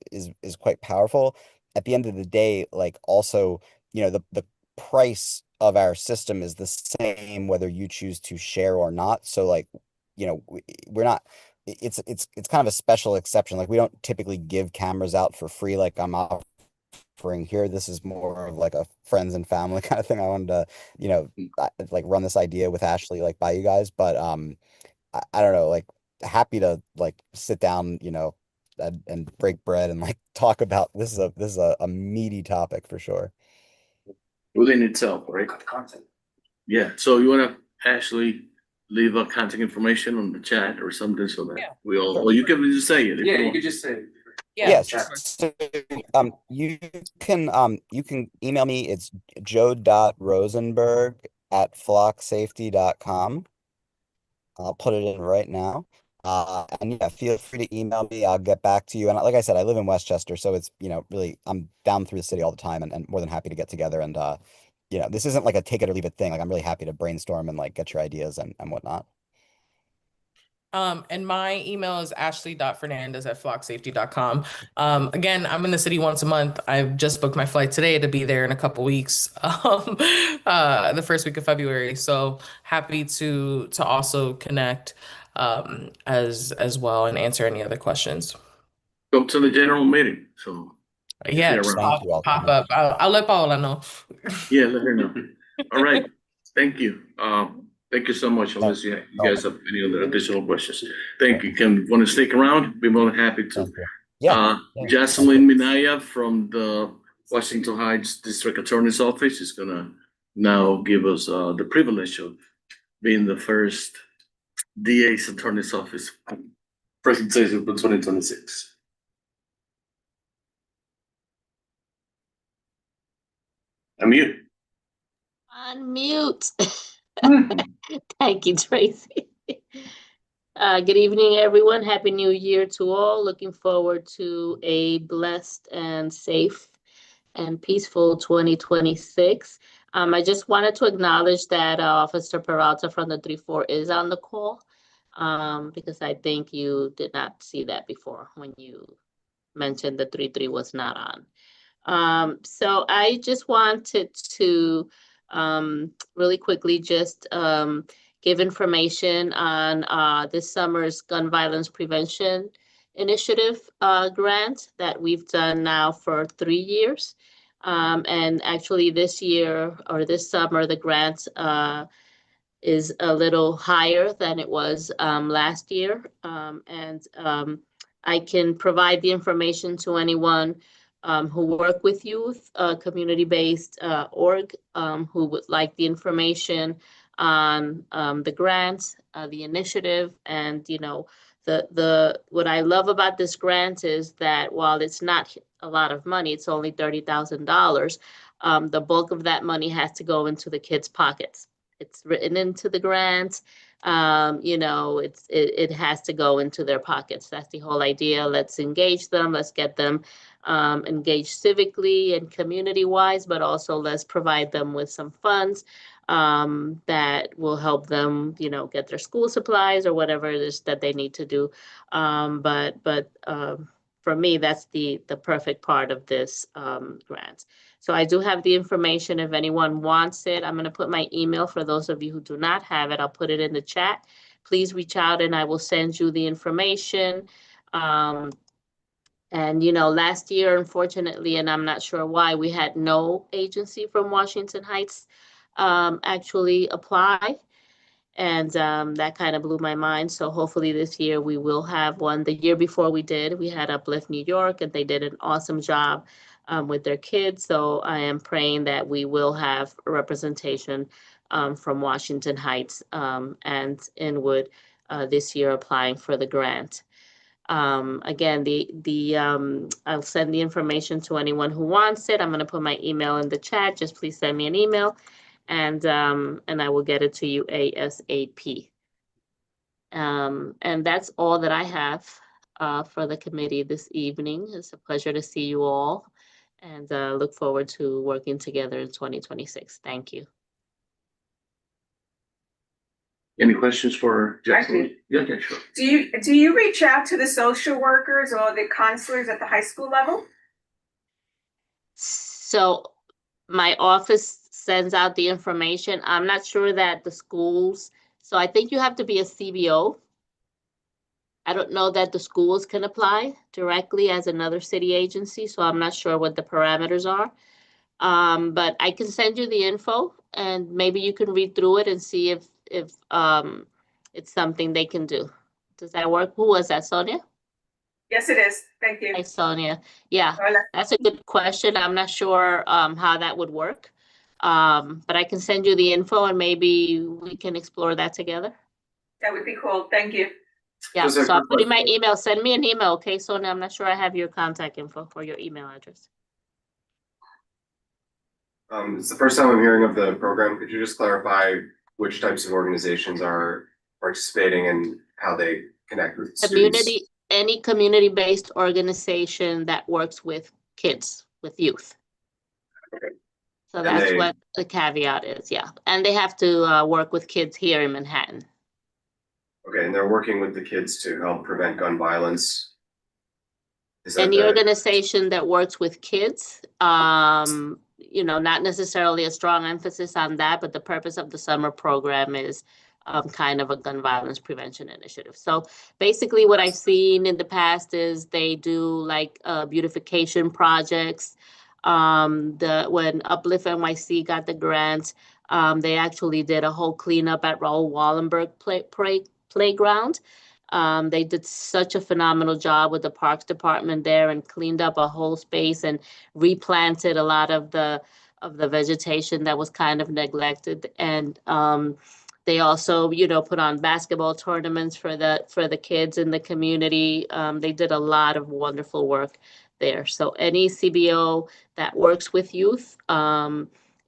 quite powerful. At the end of the day, like also, you know, the price of our system is the same whether you choose to share or not. So like, you know, we're not, it's kind of a special exception. Like we don't typically give cameras out for free. Like I'm offering here, this is more of like a friends and family kind of thing. I wanted to, you know, like run this idea with Ashley, like by you guys, but I don't know, like happy to like sit down, you know, and break bread and like talk about this is a meaty topic for sure. Within itself, right? Content. Yeah. So you want to actually leave a contact information on the chat or something so that we all, well, you can just say it. Yeah, you could just say it. Yes. So, you can email me. It's joe.rosenberg@flocksafety.com. I'll put it in right now. And yeah, feel free to email me. I'll get back to you. And like I said, I live in Westchester, so it's, you know, really, I'm down through the city all the time and more than happy to get together. And, you know, this isn't like a take it or leave it thing. Like I'm really happy to brainstorm and like get your ideas and whatnot. And my email is ashley.fernandez@flocksafety.com. Again, I'm in the city once a month. I've just booked my flight today to be there in a couple weeks, the first week of February. So happy to also connect as well and answer any other questions. Go to the general meeting. So yeah, just pop up. I'll let Paola know. Yeah, let her know. All right. Thank you. Thank you so much, unless you guys have any other additional questions. Thank you. Can, want to stick around? Be more than happy to. Yeah. Jocelyn Minaya from the Washington Heights District Attorney's Office is gonna now give us the privilege of being the first DA's Attorney's Office presentation for 2026. Unmute. Unmute. Thank you, Tracy. Good evening, everyone. Happy New Year to all. Looking forward to a blessed and safe and peaceful 2026. I just wanted to acknowledge that Officer Peralta from the 3-4 is on the call, because I think you did not see that before when you mentioned the 3-3 was not on. So I just wanted to really quickly just give information on this summer's gun violence prevention initiative grant that we've done now for 3 years. And actually this year or this summer, the grant is a little higher than it was last year. I can provide the information to anyone who work with youth, community-based org, who would like the information on the grant, the initiative, and what I love about this grant is that while it's not a lot of money, it's only $30,000. The bulk of that money has to go into the kids' pockets. It's written into the grant. It has to go into their pockets. That's the whole idea. Let's engage them. Let's get them engaged civically and community-wise, but also let's provide them with some funds that will help them, get their school supplies or whatever it is that they need to do. But for me, that's the perfect part of this grant. So I do have the information if anyone wants it. I'm going to put my email for those of you who do not have it. I'll put it in the chat. Please reach out and I will send you the information. And, last year, unfortunately, and I'm not sure why, we had no agency from Washington Heights actually apply. And that kind of blew my mind. So hopefully this year we will have one. The year before we had Uplift New York, and they did an awesome job with their kids. So I am praying that we will have a representation from Washington Heights and Inwood this year applying for the grant. Again, I'll send the information to anyone who wants it. I'm going to put my email in the chat. Just please send me an email. And I will get it to you ASAP. And that's all that I have for the committee this evening. It's a pleasure to see you all and look forward to working together in 2026. Thank you. Any questions for Jacqueline? Yeah, sure. Do you reach out to the social workers or the counselors at the high school level? So my office sends out the information. I'm not sure that the schools, so I think you have to be a CBO. I don't know that the schools can apply directly as another city agency, so I'm not sure what the parameters are. But I can send you the info and maybe you can read through it and see if it's something they can do. Does that work? Who was that, Sonia? Yes, it is. Thank you. Hi, Sonia. Yeah, that's a good question. I'm not sure how that would work. But I can send you the info and maybe we can explore that together. That would be cool. Thank you. Yeah, so I'll put in my email. Send me an email, okay, Sonia? I'm not sure I have your contact info for your email address. It's the first time I'm hearing of the program. Could you just clarify which types of organizations are participating and how they connect with students? Any community-based organization that works with kids, with youth. Okay. So that's what the caveat is, yeah. And they have to work with kids here in Manhattan. Okay, and they're working with the kids to help prevent gun violence. Any organization that works with kids, not necessarily a strong emphasis on that, but the purpose of the summer program is kind of a gun violence prevention initiative. So basically what I've seen in the past is they do like beautification projects. When Uplift NYC got the grant, They actually did a whole cleanup at Raoul Wallenberg playground. They did such a phenomenal job with the Parks Department there and cleaned up a whole space and replanted a lot of the vegetation that was kind of neglected. And they also, put on basketball tournaments for the kids in the community. They did a lot of wonderful work there. So any CBO that works with youth,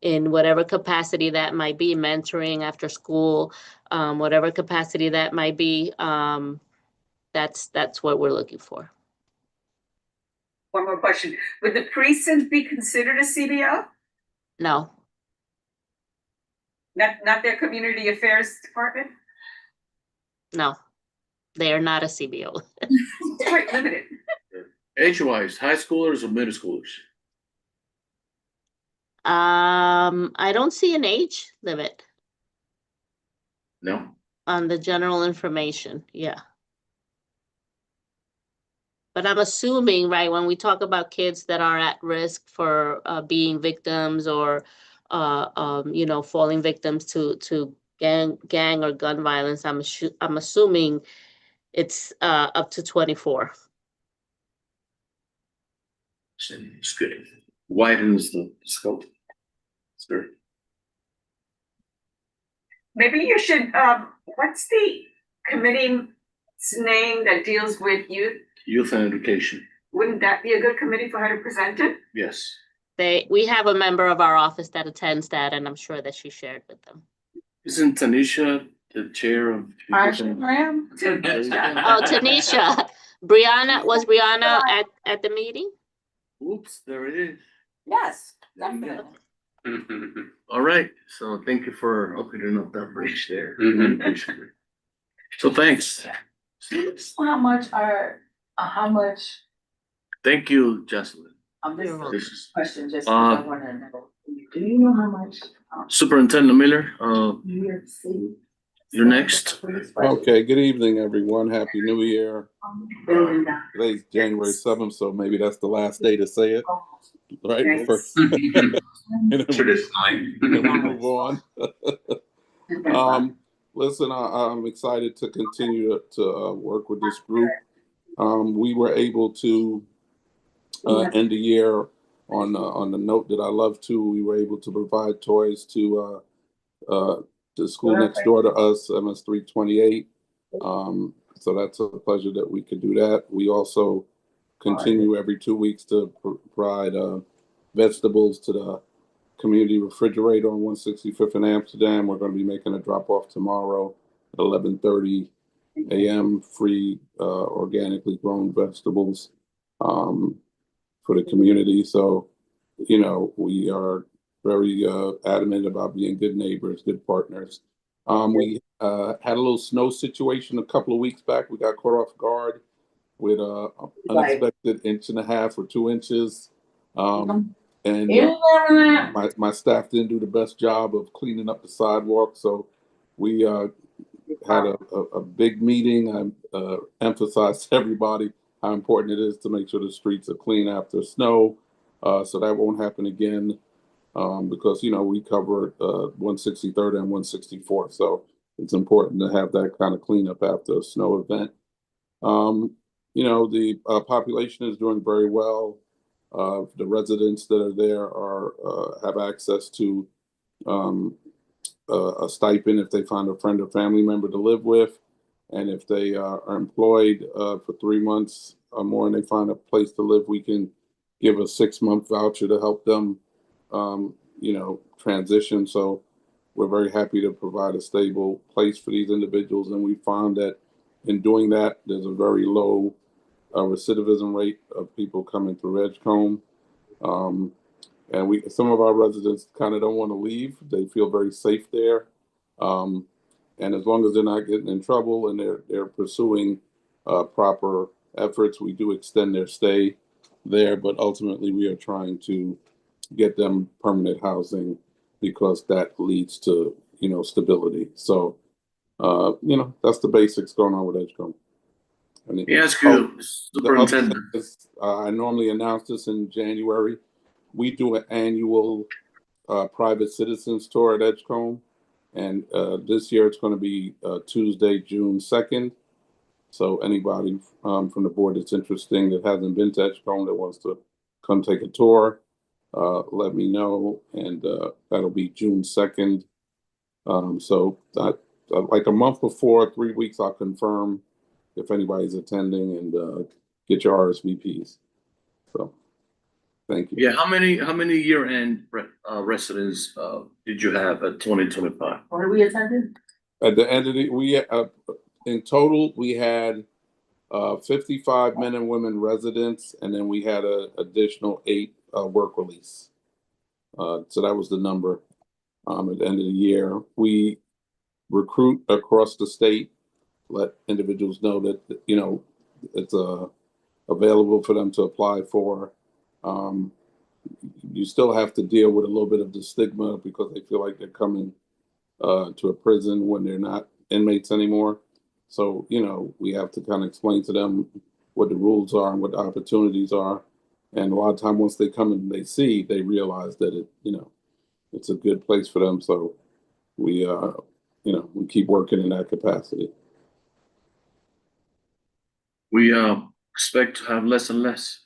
in whatever capacity that might be, mentoring after school, whatever capacity that might be, that's what we're looking for. One more question. Would the precinct be considered a CBO? No, Not their community affairs department? no, they are not a CBO. It's quite limited. Age-wise, high schoolers or middle schoolers? I don't see an age limit No? on the general information, yeah. But I'm assuming, right, when we talk about kids that are at risk for being victims or falling victims to gang or gun violence, I'm assuming it's up to 24. It's good. Widens the scope. It's good. Maybe you should, what's the committee's name that deals with youth? Youth and education. Wouldn't that be a good committee for her to present it? Yes. We have a member of our office that attends that, and I'm sure that she shared with them. Isn't Tanisha the chair of? Graham? Oh, Tanisha, was Brianna at the meeting? Oops, there it is. Yes. All right, so thank you for opening up that bridge there. Mhm. Appreciate it. So thanks. How much, Thank you, Jocelyn. this This is question, just, I wanna know, do you know how much, Superintendent Miller, New York City? you're next. Okay, good evening, everyone. Happy New Year. Building down. Today's January 7th, so maybe that's the last day to say it, right? Yes. First- And then Traditionally. we move on. Listen, I'm excited to continue to work with this group. We were able to end the year on the note that I love to. We were able to provide toys to the school next door to us, MS 328. So that's a pleasure that we could do that. We also continue every 2 weeks to provide vegetables to the community refrigerator on 165th in Amsterdam. We're going to be making a drop off tomorrow at 11:30 a.m. Free organically grown vegetables for the community. So, we are very adamant about being good neighbors, good partners. We had a little snow situation a couple of weeks back. We got caught off guard with unexpected 1.5 or 2 inches. And my staff didn't do the best job of cleaning up the sidewalk. So we had a big meeting. I emphasized to everybody how important it is to make sure the streets are clean after snow. So that won't happen again because, we cover 163rd and 164th. So it's important to have that kind of cleanup after a snow event. The population is doing very well. The residents that are there have access to a stipend if they find a friend or family member to live with. And if they are employed for 3 months or more and they find a place to live, we can give a 6-month voucher to help them, transition. So we're very happy to provide a stable place for these individuals. And we found that in doing that, there's a very low recidivism rate of people coming through Edgecombe. And some of our residents kind of don't want to leave. They feel very safe there. And as long as they're not getting in trouble and they're pursuing proper efforts, we do extend their stay there. But ultimately, we are trying to get them permanent housing because that leads to, stability. So, that's the basics going on with Edgecombe. Let me ask you, Superintendent. I normally announce this in January. We do an annual private citizens tour at Edgecombe. And this year it's going to be Tuesday, June 2nd. So anybody from the board that's interested that hasn't been to Edgecombe that wants to come take a tour, let me know. And that'll be June 2nd. So like a month before, 3 weeks, I'll confirm if anybody's attending and get your RSVPs. So thank you. Yeah, how many year-end residents did you have at 2025? What are we attending? At the end of the, in total, we had 55 men and women residents, and then we had an additional 8 work release. So that was the number at the end of the year. We recruit across the state, let individuals know that, you know, it's available for them to apply for. You still have to deal with a little bit of the stigma because they feel like they're coming to a prison when they're not inmates anymore. So, you know, we have to kind of explain to them what the rules are and what the opportunities are. And a lot of time, once they come and they see, they realize that it, you know, it's a good place for them. So we, you know, we keep working in that capacity. We expect to have less and less.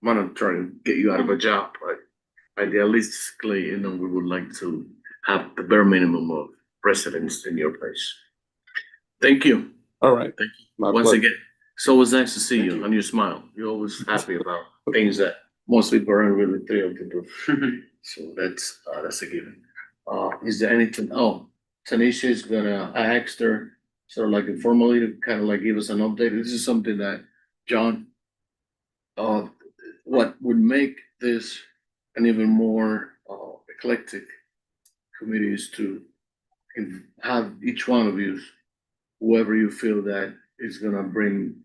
I'm not trying to get you out of a job, but idealistically, you know, we would like to have the bare minimum of residents in your place. Thank you. All right. Thank you. My Once pleasure. again, it's always nice to see you and your smile. You're always happy about things that most people aren't really thrilled to do. So that's a given. Is there anything? Oh, Tanisha is gonna. I asked her sort of like informally to kind of like give us an update. This is something that John. What would make this an even more eclectic committee is to have each one of you, whoever you feel that is gonna bring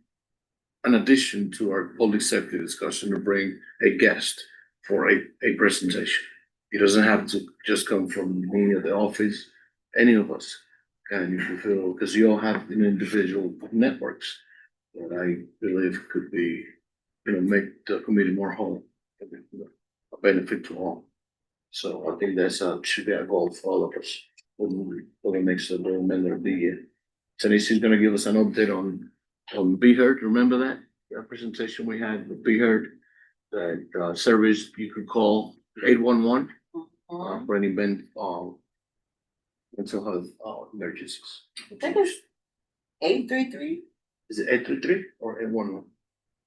an addition to our public safety discussion, to bring a guest for a presentation. It doesn't have to just come from me or the office, any of us. And if you feel, because you all have individual networks that I believe could be, you know, make the committee more whole, a benefit to all. So I think that's should be a goal for all of us for the next remainder of the year. Tanisha is gonna give us an update on Be Heard. Remember that presentation we had with Be Heard, that service you could call 811 for any mental health emergencies. I think it's 833. Is it 833 or 811?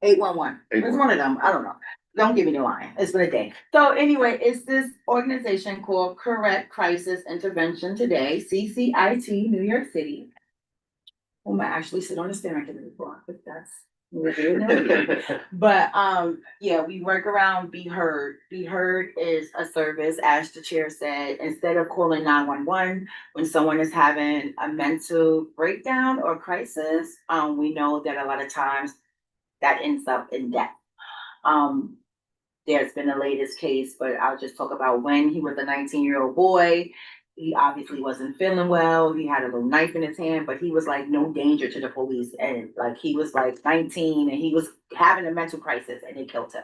811. It's one of them. I don't know. Don't give me the line. It's been a day. So anyway, it's this organization called Correct Crisis Intervention Today, CCIT, New York City. I might actually sit on the steering committee for, but that's. But yeah, we work around Be Heard. Be Heard is a service, as the chair said, instead of calling 911 when someone is having a mental breakdown or crisis, we know that a lot of times that ends up in death. There's been the latest case, but I'll just talk about when he was a 19-year-old boy. He obviously wasn't feeling well. He had a little knife in his hand, but he was like no danger to the police. And like he was like 19 and he was having a mental crisis and they killed him.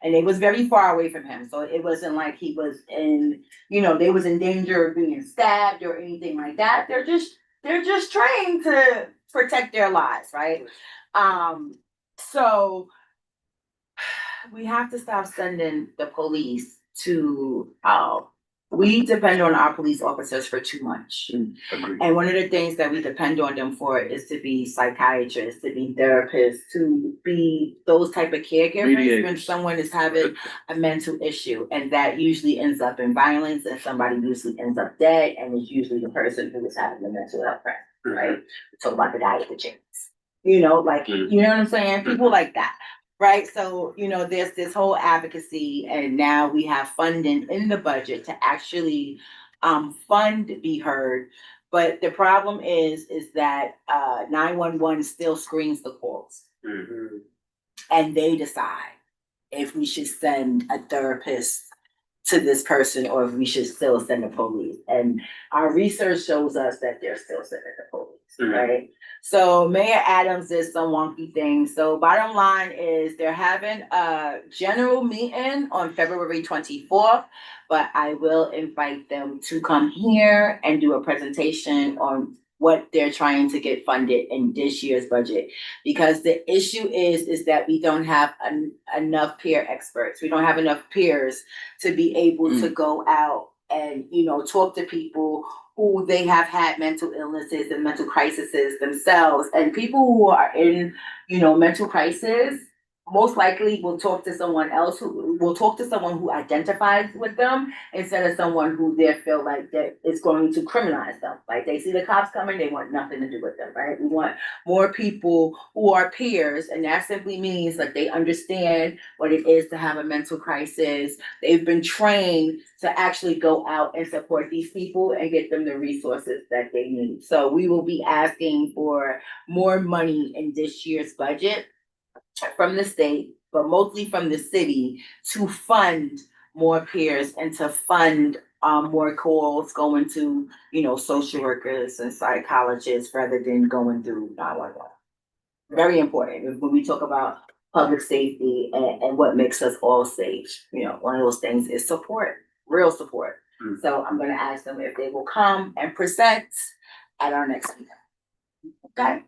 And it was very far away from him. So it wasn't like he was in, you know, they was in danger of being stabbed or anything like that. They're just trained to protect their lives, right? So we have to stop sending the police to, we depend on our police officers for too much. Agreed. And one of the things that we depend on them for is to be psychiatrists, to be therapists, to be those type of caregivers when Mediators. someone is having a mental issue. And that usually ends up in violence and somebody usually ends up dead. And it's usually the person who is having the mental health crisis, right? We talk about the guy at the gyms. You know, like, you know what I'm saying? People like that. Right, so, you know, there's this whole advocacy and now we have funding in the budget to actually fund Be Heard. But the problem is that 911 still screens the calls. And they decide if we should send a therapist to this person or if we should still send the police. And our research shows us that they're still sending the police, right? So Mayor Adams did some wonky things. So bottom line is they're having a general meeting on February 24th, but I will invite them to come here and do a presentation on what they're trying to get funded in this year's budget. Because the issue is that we don't have enough peer experts. We don't have enough peers to be able to go out and, you know, talk to people who they have had mental illnesses and mental crises themselves. And people who are in, you know, mental crisis most likely will talk to someone else who will talk to someone who identifies with them instead of someone who they feel like that is going to criminalize them. Like they see the cops coming, they want nothing to do with them, right? We want more people who are peers, and that simply means that they understand what it is to have a mental crisis. They've been trained to actually go out and support these people and get them the resources that they need. So we will be asking for more money in this year's budget from the state, but mostly from the city, to fund more peers and to fund more calls going to, you know, social workers and psychologists rather than going through 911. Very important when we talk about public safety and what makes us all safe. You know, one of those things is support, real support. So I'm gonna ask them if they will come and present at our next meeting. Okay?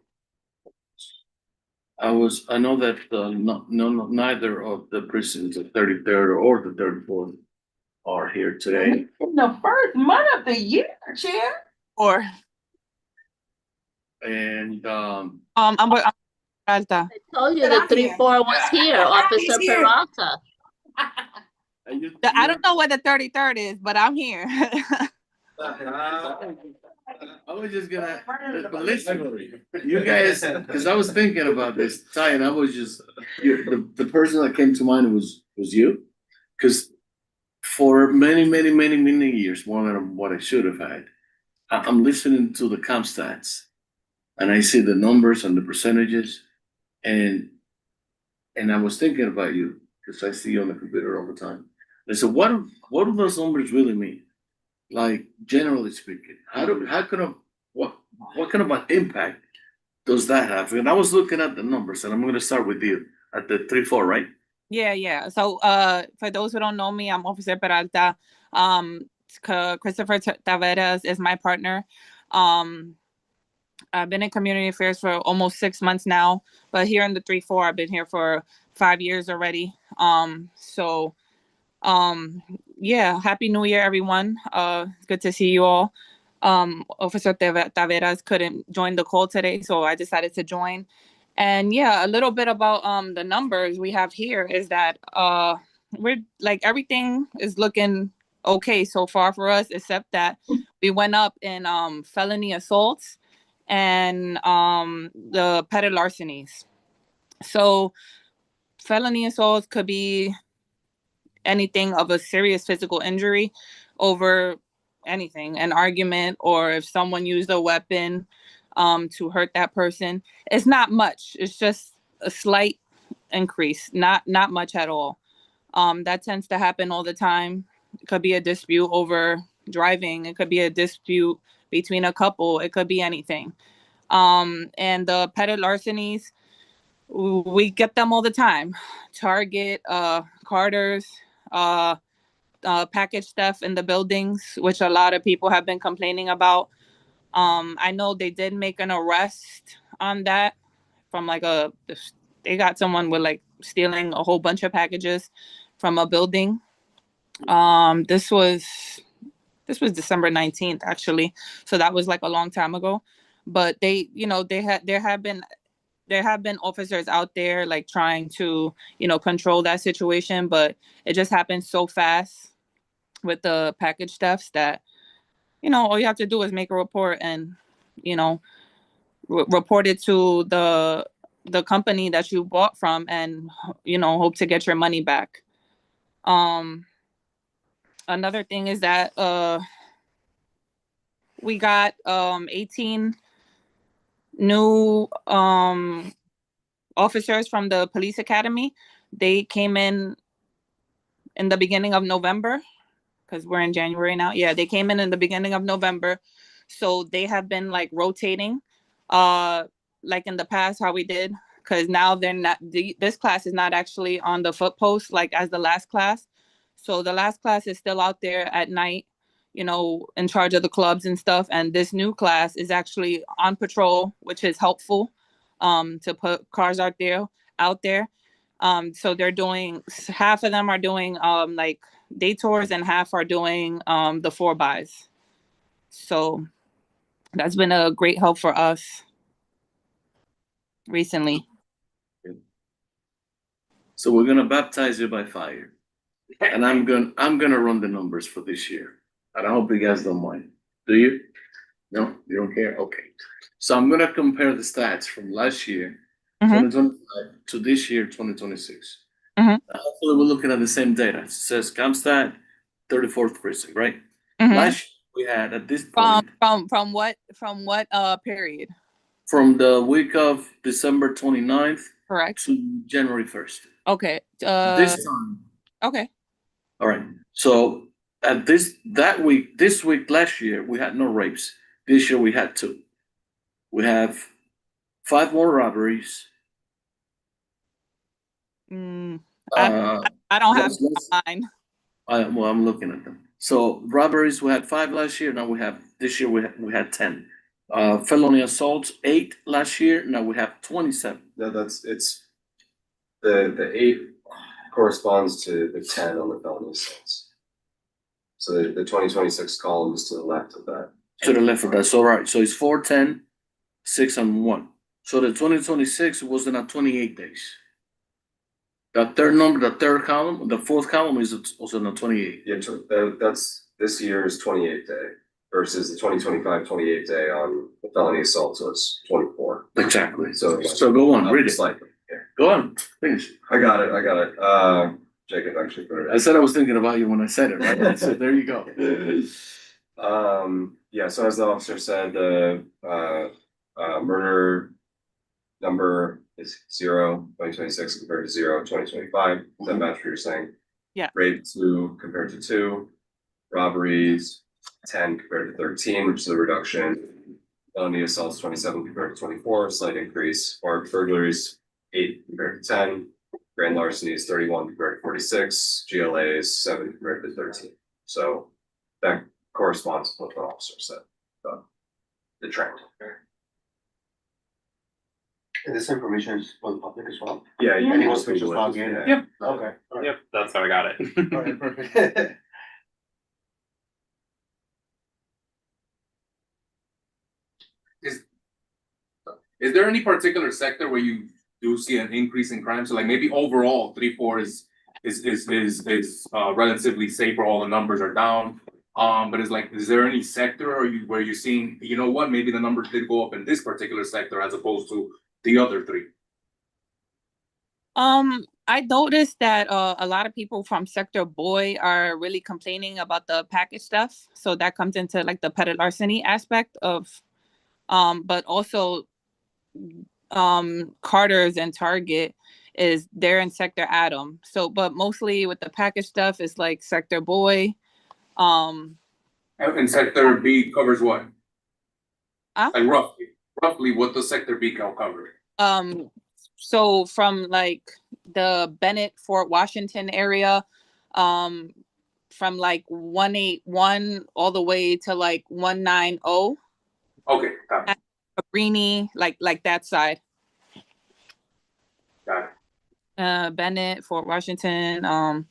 I know that neither of the precincts, the 33rd or the 34th, are here today. In the first month of the year, Chair. Or And I'm Peralta. I told you the 3-4 was here, Officer here. Peralta. I don't know what the 33rd is, but I'm here. I was just gonna, but listen, you guys, because I was thinking about this, Ty, and I was just, the person that came to mind was you. Because for many years, more than what I should have had, I'm listening to the comp stats. And I see the numbers and the percentages, and I was thinking about you, because I see you on the computer all the time. I said, what do those numbers really mean? Like, generally speaking, what kind of an impact does that have? And I was looking at the numbers, and I'm gonna start with you at the 3-4, right? Yeah. So for those who don't know me, I'm Officer Peralta. Christopher Taveras is my partner. I've been in community affairs for almost 6 months now, but here in the 3-4, I've been here for 5 years already. Yeah, Happy New Year, everyone. It's good to see you all. Officer Taveras couldn't join the call today, so I decided to join. And yeah, a little bit about the numbers we have here is that we're like everything is looking okay so far for us, except that we went up in felony assaults and the petty larcenies. So felony assaults could be anything of a serious physical injury over anything, an argument, or if someone used a weapon to hurt that person. It's not much. It's just a slight increase, not much at all. That tends to happen all the time. It could be a dispute over driving. It could be a dispute between a couple. It could be anything. And the petty larcenies, we get them all the time. Target, Carter's, package theft in the buildings, which a lot of people have been complaining about. I know they did make an arrest on that from they got someone with like stealing a whole bunch of packages from a building. This was December 19th, actually. So that was like a long time ago. But there have been officers out there like trying to, control that situation, but it just happened so fast with the package thefts that, all you have to do is make a report and, report it to the company that you bought from and, hope to get your money back. Another thing is that we got 18 new officers from the police academy. They came in the beginning of November. because we're in January now. Yeah, they came in the beginning of November. So they have been like rotating, like in the past, how we did, because now they're not, this class is not actually on the foot post like as the last class. So the last class is still out there at night, you know, in charge of the clubs and stuff. And this new class is actually on patrol, which is helpful, to put cars out there. So they're doing, half of them are doing like day tours and half are doing the 4-bys. So that's been a great help for us recently. So we're gonna baptize you by fire. And I'm gonna run the numbers for this year. And I hope you guys don't mind. Do you? No, you don't care? Okay. So I'm gonna compare the stats from last year, 2025, to this year, 2026. Hopefully we're looking at the same data. It says CAMSTAT, 34th precinct, right? Last year we had at this point. From what period? From the week of December 29th. Correct. To January 1st. Okay. This time. Okay. All right. So at this week last year, we had no rapes. This year we had 2. We have 5 more robberies. I don't have mine. Well, I'm looking at them. So robberies, we had 5 last year. Now this year we had 10. Felony assaults, 8 last year. Now we have 27. No, it's the 8 corresponds to the 10 on the felony assaults. So the 2026 column is to the left of that. To the left of that. So right. So it's 4, 10, 6, and 1. So the 2026 was in 28 days. The third column, the 4th column is also in 28. Yeah, that's this year's 28 day versus the 2025 28 day on the felony assault, so it's 24. Exactly. So go on, read it. Slightly. Yeah. Go on, finish. I got it. Jacob actually put it. I said I was thinking about you when I said it, right? So there you go. Yeah, so as the officer said, the murder number is 0, 2026 compared to 0, 2025. Does that match what you're saying? Yeah. Rape 2 compared to 2. Robberies 10 compared to 13, which is a reduction. Felony assaults 27 compared to 24, slight increase. Or burglaries 8 compared to 10. Grand larceny is 31 compared to 46. GLA is 7 compared to 13. So that corresponds to what the officer said. The trend. And this information is for the public as well? Yeah, you And can also just just log in? Yep. Okay. All right. Yep, that's how I got it. All right, perfect. Is there any particular sector where you do see an increase in crime? So like maybe overall 3-4 is relatively safe, or all the numbers are down. But is there any sector where you're seeing, you know what, maybe the numbers did go up in this particular sector as opposed to the other 3? I noticed that a lot of people from sector boy are really complaining about the package stuff. So that comes into like the petty larceny aspect of, but also Carter's and Target they're in sector Adam. So, but mostly with the package stuff is like sector boy. And sector B covers what? Like roughly what does sector B cover? So from like the Bennett, Fort Washington area, from like 181 all the way to like 190. Okay, got it. Greeny, like that side. Got it. Bennett, Fort Washington,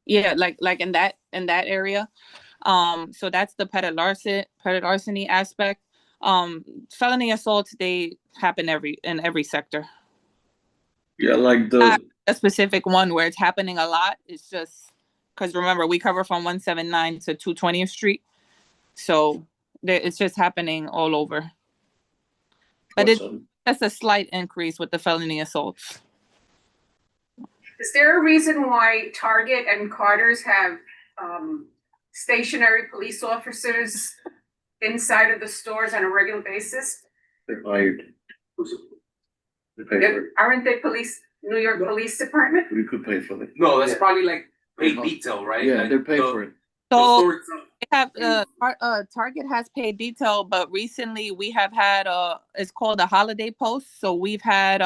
yeah, like in that area. So that's the petty larceny aspect. Felony assaults, they happen in every sector. Yeah, like Not a specific one where it's happening a lot. It's just because remember we cover from 179 to 220th Street, so it's just happening all over. But that's a slight increase with the felony assaults. Is there a reason why Target and Carter's have stationary police officers inside of the stores on a regular basis? They're hired. They pay for it. Aren't they New York Police Department? We could pay for it. No, that's probably like paid detail, right? Yeah, Like, they're paid the- for it. the So store itself- they have Target has paid detail, but recently we have had it's called a holiday post. So we've had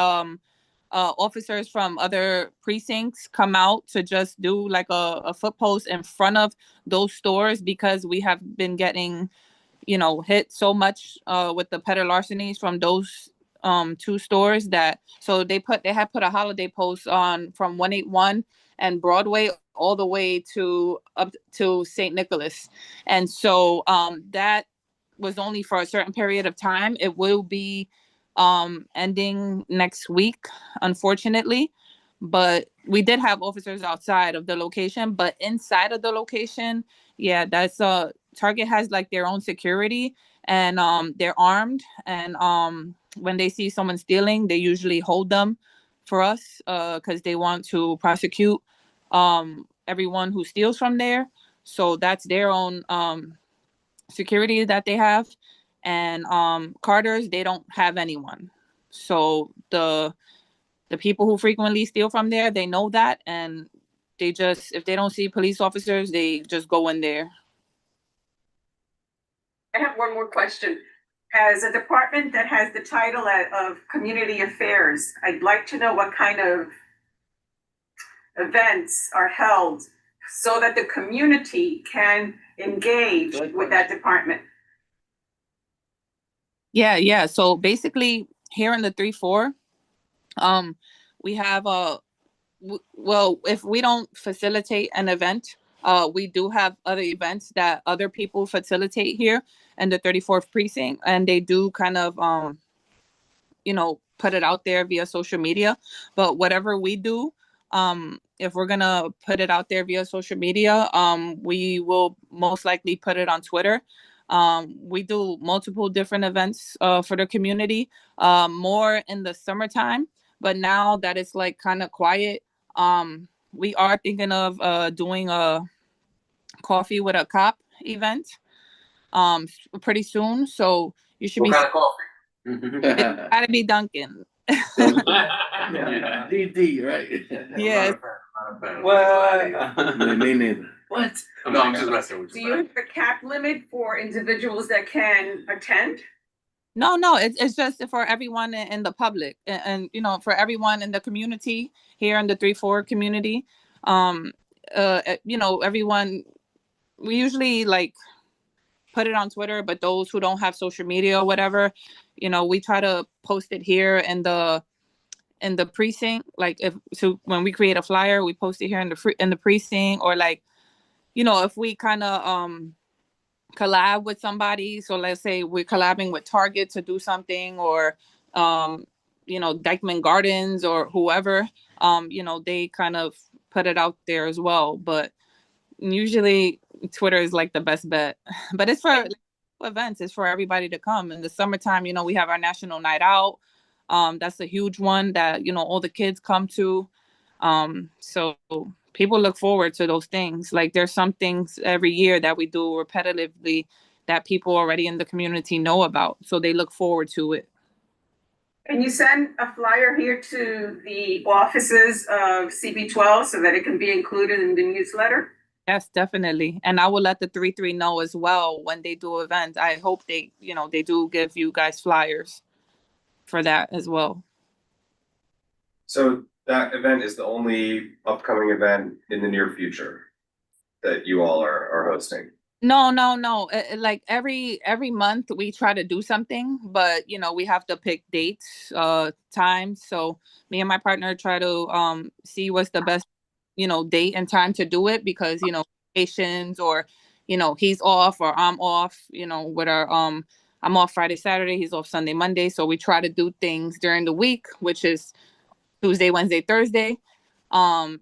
officers from other precincts come out to just do like a foot post in front of those stores because we have been getting, hit so much with the petty larcenies from those two stores that so they had put a holiday post on from 181 and Broadway all the way to up to St. Nicholas. And so that was only for a certain period of time. It will be ending next week, unfortunately. But we did have officers outside of the location, but inside of the location, yeah, that's Target has like their own security and they're armed and when they see someone stealing, they usually hold them for us because they want to prosecute everyone who steals from there. So that's their own security that they have. And Carter's, they don't have anyone. So the people who frequently steal from there, they know that, and they just, if they don't see police officers, they just go in there. I have one more question. As a department that has the title of Community Affairs, I'd like to know what kind of events are held so that the community can engage with that department. Yeah. So basically, here in the 3-4, we have well, if we don't facilitate an event, we do have other events that other people facilitate here in the 34th precinct, and they do kind of put it out there via social media. But whatever we do, if we're gonna put it out there via social media, we will most likely put it on Twitter. We do multiple different events for the community, more in the summertime. But now that it's like kind of quiet, we are thinking of doing a coffee with a cop event pretty soon. So you should What be. kind of coffee? It's gotta be Dunkin'. Yeah, DD, right? Yes. What? Me neither. What? No, I'm just messing with Do you. you have a cap limit for individuals that can attend? No, it's just for everyone in the public and for everyone in the community here in the 3-4 community. Everyone, we usually like put it on Twitter, but those who don't have social media or whatever, we try to post it here in the precinct. Like when we create a flyer, we post it here in the precinct, or like, if we kind of collab with somebody. So let's say we're collabing with Target to do something, or Dykeman Gardens or whoever, they kind of put it out there as well. But usually Twitter is like the best bet. But it's for events, it's for everybody to come. In the summertime, we have our National Night Out. That's a huge one that all the kids come to. So people look forward to those things. Like there's some things every year that we do repetitively that people already in the community know about. So they look forward to it. Can you send a flyer here to the offices of CB12 so that it can be included in the newsletter? Yes, definitely. And I will let the 3-3 know as well when they do events. I hope they do give you guys flyers for that as well. So that event is the only upcoming event in the near future that you all are hosting? No. Like every month we try to do something, but we have to pick dates, times. So me and my partner try to see what's the best, date and time to do it, because vacations or he's off or I'm off, with our I'm off Friday, Saturday, he's off Sunday, Monday. So we try to do things during the week, which is Tuesday, Wednesday, Thursday. And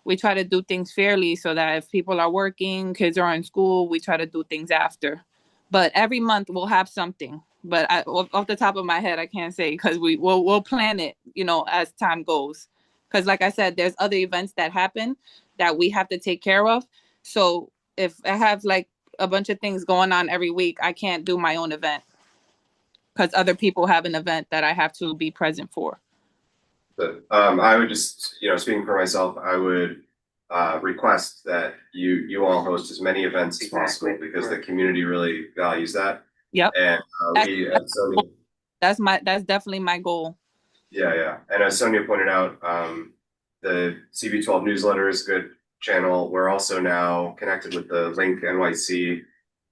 we try to do things fairly so that if people are working, kids are in school, we try to do things after. But every month we'll have something. But off the top of my head, I can't say, because we'll plan it, as time goes. Because like I said, there's other events that happen that we have to take care of. So if I have like a bunch of things going on every week, I can't do my own event because other people have an event that I have to be present for. But I would just, speaking for myself, I would request that you all host as many events as possible Exactly. because the community really values that. Yep. And That's definitely my goal. yeah. And as Sonia pointed out, the CB12 newsletter is a good channel. We're also now connected with the Link NYC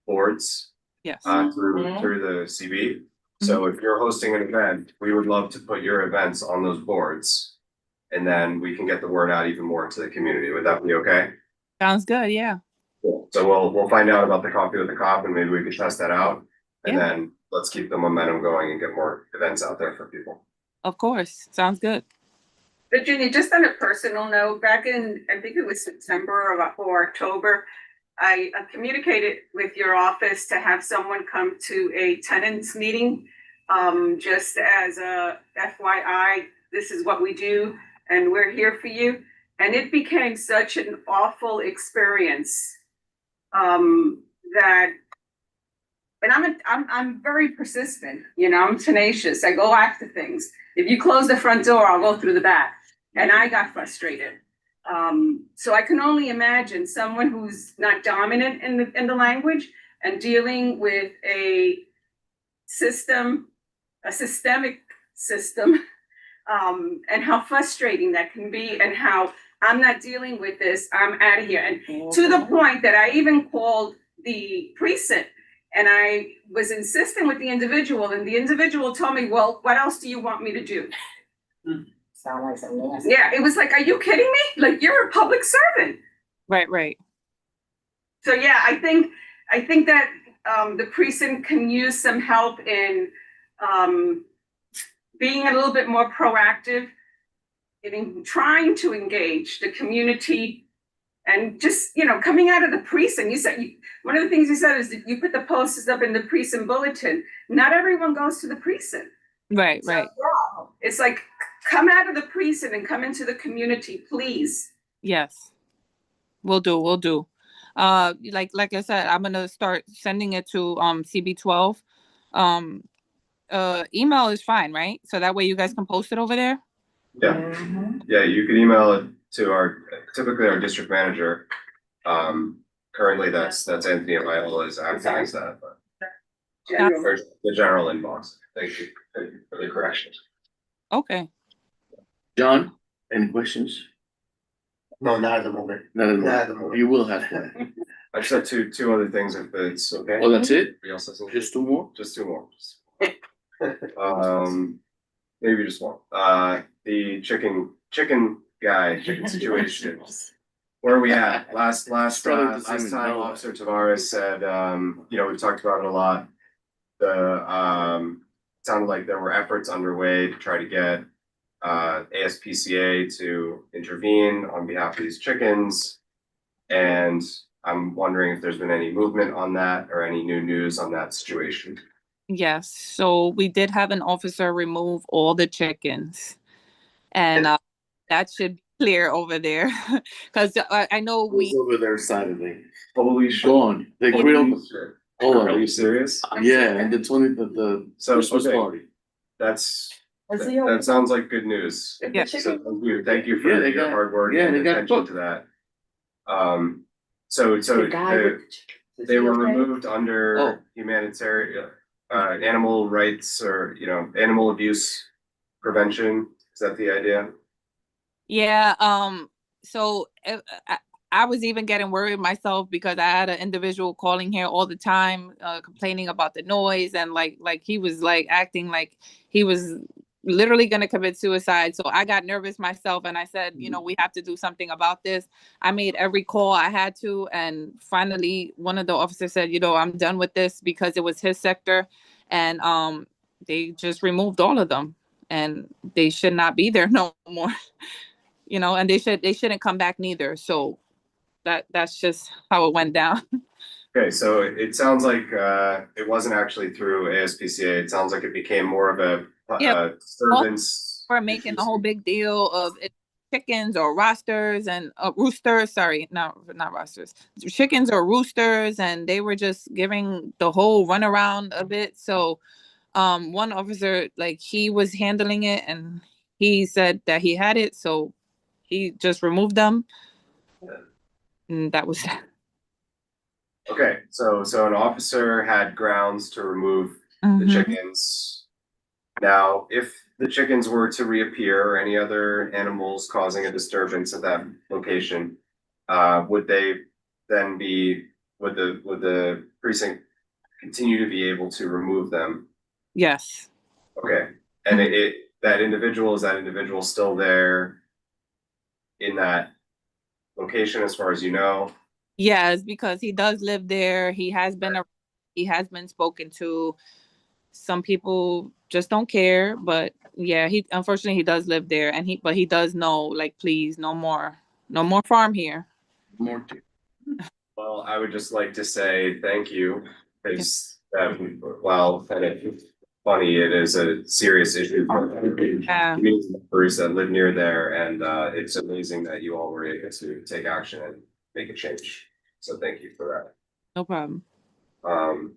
boards Yes. through the CB. So if you're hosting an event, we would love to put your events on those boards. And then we can get the word out even more to the community. Would that be okay? Sounds good. Yeah. Cool. So we'll find out about the Coffee with the Cop and maybe we can test that out. And Yeah. then let's keep the momentum going and get more events out there for people. Of course. Sounds good. Virginia, just on a personal note, back in, I think it was September or October, I communicated with your office to have someone come to a tenants meeting. Just as a FYI, this is what we do and we're here for you. And it became such an awful experience that, and I'm very persistent, I'm tenacious. I go after things. If you close the front door, I'll go through the back. And I got frustrated. So I can only imagine someone who's not dominant in the language and dealing with a systemic system, and how frustrating that can be, and how I'm not dealing with this, I'm out of here. And to the point that I even called the precinct and I was insisting with the individual, and the individual told me, well, what else do you want me to do? Sound like something else. Yeah, it was like, are you kidding me? Like, you're a public servant. Right. So yeah, I think that the precinct can use some help in being a little bit more proactive in trying to engage the community and just, coming out of the precinct. You said, one of the things you said is that you put the posters up in the precinct bulletin. Not everyone goes to the precinct. Right. It's like, come out of the precinct and come into the community, please. Yes. We'll do. Like I said, I'm gonna start sending it to CB12. Email is fine, right? So that way you guys can post it over there. Yeah, you can email it to typically our district manager. Currently that's Anthony Viola is acting as that, but or the general inbox. Thank you for the correction. Okay. John, any questions? No, not at the moment. Not at Not at the the moment. moment. You will have. I just have two other things if it's okay. Oh, that's it? We also have Just two more? just two more. Maybe just one. The chicken situation. Where are we at? Last time Officer Tavares said, we've talked about it a lot. It sounded like there were efforts underway to try to get ASPCA to intervene on behalf of these chickens. And I'm wondering if there's been any movement on that or any new news on that situation. Yes. So we did have an officer remove all the chickens, and that should be clear over there because I know Who's over there Saturday? Holy shit. Gone. They grilled. Hold Are you on. serious? Yeah, and the Christmas okay. party. That sounds like good news. Yeah. So thank you for Yeah, they your got- hard work yeah, and they got attention cooked. to that. They were removed under humanitarian, animal rights or, animal abuse prevention. Is that the idea? Yeah. So I was even getting worried myself because I had an individual calling here all the time, complaining about the noise, and like he was like acting like he was literally going to commit suicide. So I got nervous myself, and I said, we have to do something about this. I made every call I had to, and finally one of the officers said, I'm done with this, because it was his sector, and they just removed all of them, and they should not be there no more. And they shouldn't come back neither. So that's just how it went down. Okay, so it sounds like it wasn't actually through ASPCA. It sounds like it became more of a disturbance. We're making a whole big deal of it, chickens or roosters and roosters. Sorry, not roosters. Chickens or roosters, and they were just giving the whole runaround of it. So, one officer, he was handling it, and he said that he had it, so he just removed them. And that was that. Okay, so an officer had grounds to remove the Mhm. chickens. Now, if the chickens were to reappear or any other animals causing a disturbance at that location, would they then be, would the precinct continue to be able to remove them? Yes. Okay, and that individual, is that individual still there in that location as far as you know? Yes, because he does live there. He has been spoken to. Some people just don't care, but yeah, he unfortunately he does live there, and he does know, like, please, no more farm here. More to. Well, I would just like to say thank you, because while kind of funny, it is a serious issue for community members that live near there, and it's amazing that you all were able to take action and make a change. So thank you for No problem. that.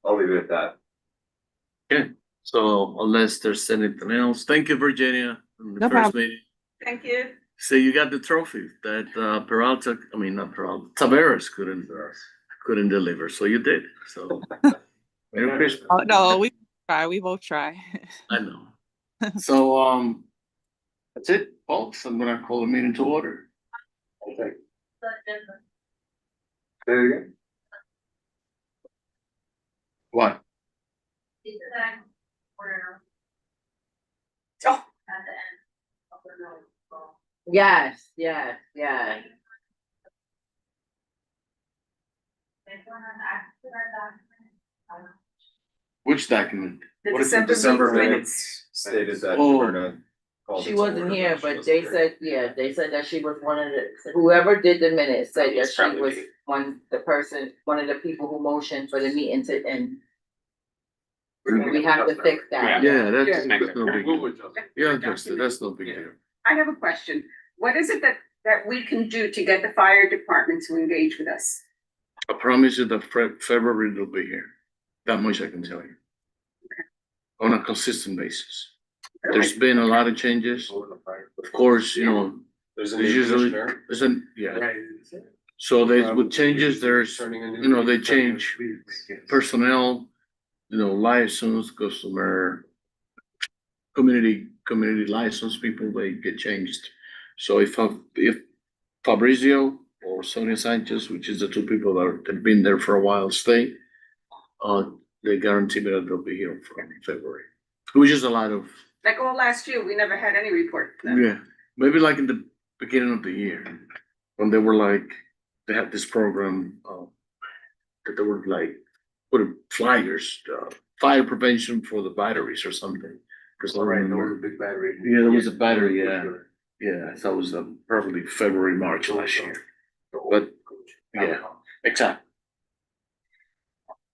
I'll leave it at that. Okay, so unless there's anything else, thank you, Virginia, on the No first problem. meeting. Thank you. So you got the trophy that not Peralta, Taveras couldn't deliver, so you did, so. Merry Christmas. Oh, no, we both try. I know. So, that's it, folks, I'm gonna call the meeting to order. Okay. There you go. What? Oh. Yes. Which document? The What is it? December December minutes. minutes stated that Oh. Roberta called She it to wasn't order, here, she but wasn't they here. said, they said that she was one of the, whoever did the minutes said that It's she was probably- one of the people who motioned for the meeting to end. We have to fix that. Yeah, that's Yeah. no big deal. Yeah, that's no big deal. I have a question. What is it that we can do to get the fire department to engage with us? I promise you that February they'll be here. That much I can tell you. On a consistent basis. There's been a lot of changes. Of course, you know, There's a there's new usually, commissioner. So with changes, there's, Turning a new you know, they leaf. change personnel, you know, license, customer, community license people, they get changed. So if Fabrizio or Sonia Sanchez, which is the two people that have been there for a while, stay, they guarantee me that they'll be here from February. Which is a lot of, Like all last year, we never had any report. from them. yeah, maybe like in the beginning of the year, when they were like, they had this program, that they were like, putting flyers, fire prevention for the batteries or something. Cause I remember, big battery. yeah, there was a battery, yeah, yeah, that was probably February, March last year. But, yeah, exactly.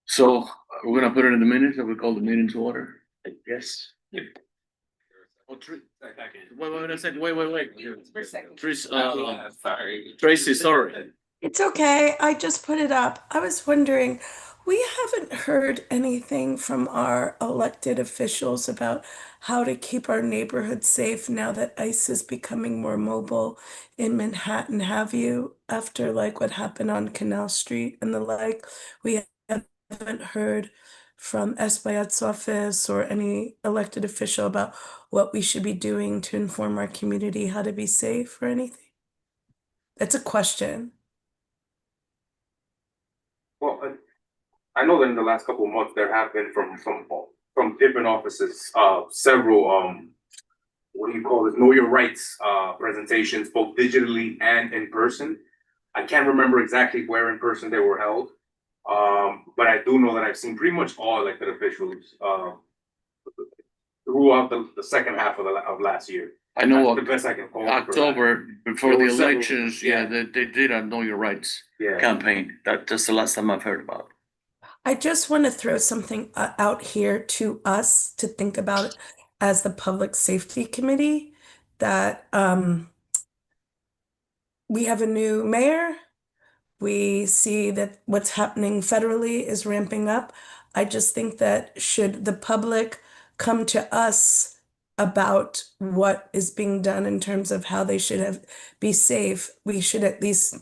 So we're gonna put it in the minutes that we call the meeting to order, I guess. Oh, wait a second, wait. For a second. Sorry. Tracy, sorry. It's okay. I just put it up. I was wondering, we haven't heard anything from our elected officials about how to keep our neighborhood safe now that ICE is becoming more mobile in Manhattan. Have you, after like what happened on Canal Street and the like? We haven't heard from Espaillat's office or any elected official about what we should be doing to inform our community how to be safe or anything? It's a question. Well, I know that in the last couple of months, there have been from different offices, several, what do you call it, Know Your Rights, presentations, both digitally and in person. I can't remember exactly where in person they were held. But I do know that I've seen pretty much all elected officials, throughout the second half of last year. I know That's the best I can call it for that. October, before There the were several, elections, yeah, they did a Know Your Rights Yeah. campaign. That's the last time I've heard about it. I just want to throw something out here to us to think about as the Public Safety Committee, that we have a new mayor. We see that what's happening federally is ramping up. I just think that should the public come to us about what is being done in terms of how they should be safe, we should at least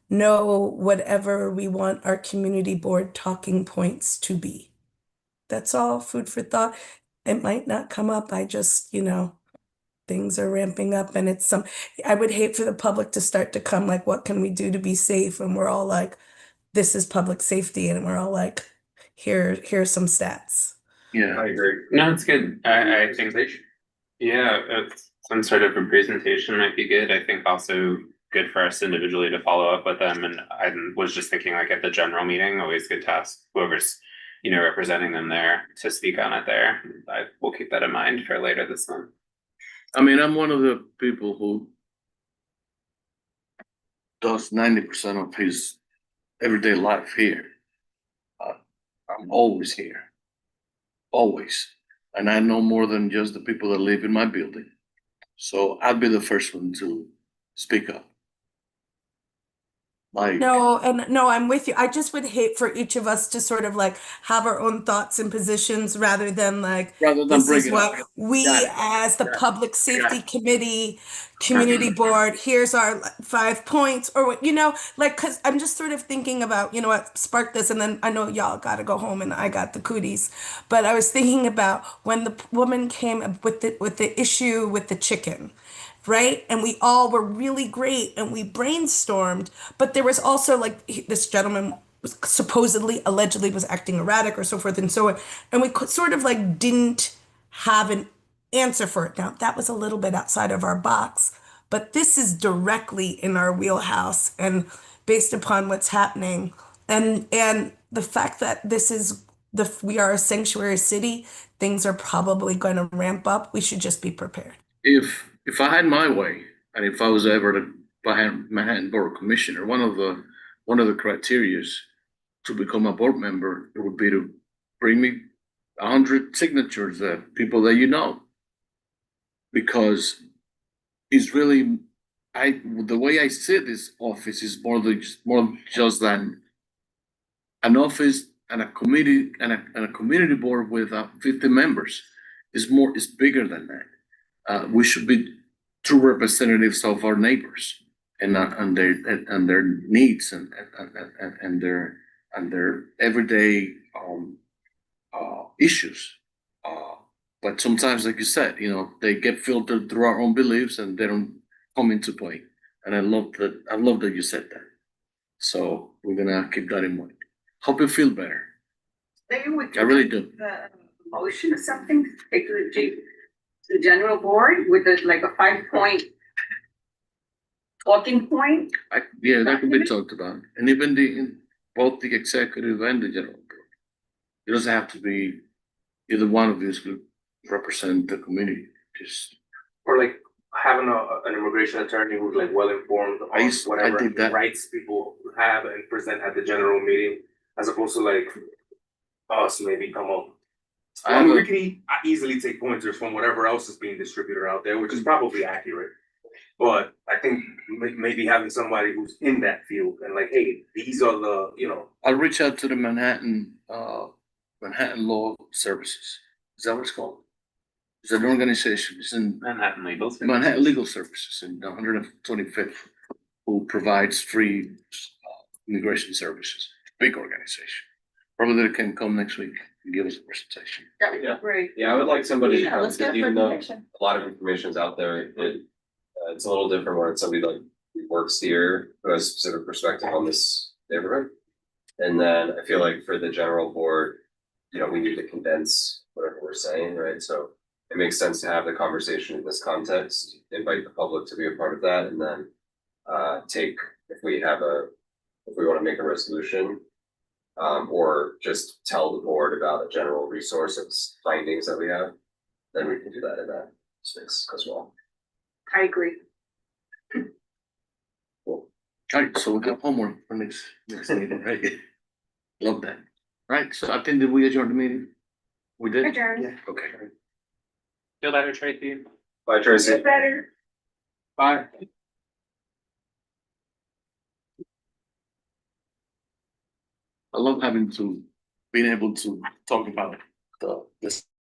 know whatever we want our community board talking points to be. That's all, food for thought. It might not come up. I just, things are ramping up and I would hate for the public to start to come like, what can we do to be safe? And we're all like, this is public safety. And we're all like, here's some stats. Yeah. I agree. No, it's good. I think, yeah, some sort of a presentation might be good. I think also good for us individually to follow up with them. And I was just thinking like at the general meeting, always good to ask whoever's, representing them there to speak on it there. I will keep that in mind for later this month. I mean, I'm one of the people who does 90% of his everyday life here. I'm always here, always. And I know more than just the people that live in my building. So I'd be the first one to speak up. No, I'm with you. I just would hate for each of us to sort of like have our own thoughts and positions rather than this is what we as the public safety committee, community board, here's our 5 points or what, cause I'm just sort of thinking about, what sparked this. And then I know y'all got to go home and I got the cooties, but I was thinking about when the woman came with the issue with the chicken. Right. And we all were really great and we brainstormed, but there was also this gentleman was supposedly, allegedly was acting erratic or so forth and so on. And we sort of didn't have an answer for it. Now, that was a little bit outside of our box, but this is directly in our wheelhouse and based upon what's happening. And the fact that we are a sanctuary city, things are probably going to ramp up. We should just be prepared. If I had my way, and if I was ever the Manhattan Borough Commissioner, one of the criteria to become a board member, it would be to bring me 100 signatures that people that because it's really the way I see this office is more just than an office and a committee and a community board with 50 members. It's bigger than that. We should be true representatives of our neighbors and their needs and their everyday issues. But sometimes, like you said, they get filtered through our own beliefs and they don't come into play. And I love that you said that. So we're gonna keep that in mind. Hope you feel better. Maybe we I really do. The motion or something, take the general board with a 5-point talking point. Yeah, that could be talked about, and even both the executive and the general board. It doesn't have to be either one of these who represent the community. Or having an immigration attorney who's well informed on whatever rights people have and present at the general meeting, as opposed to us maybe come up. We can easily take pointers from whatever else is being distributed out there, which is probably accurate. But I think maybe having somebody who's in that field and hey, these are the, I'll reach out to the Manhattan Law Services. Is that what it's called? It's an organization. It's in Manhattan Legal Services. Manhattan Legal Services in 125th, who provides free immigration services. Big organization. Probably they can come next week and give us a presentation. That would be great. Yeah, I would like somebody to come, let's get even though information. a lot of information's out there, it's a little different when it's somebody who works here, who has a specific perspective on this neighborhood. And then I feel like for the general board, we need to condense whatever we're saying, right? So it makes sense to have the conversation in this context, invite the public to be a part of that, and then if we want to make a resolution, or just tell the board about a general resource of findings that we have, then we can do that in that space as well. I agree. Cool. All right, so we got homework for next meeting, right? Love that. Right, so I think did we adjourn the meeting? We did? Adjourn. Yeah. Okay. Feel better, Tracy? Bye, Tracy. Feel better. Bye. I love being able to talk about this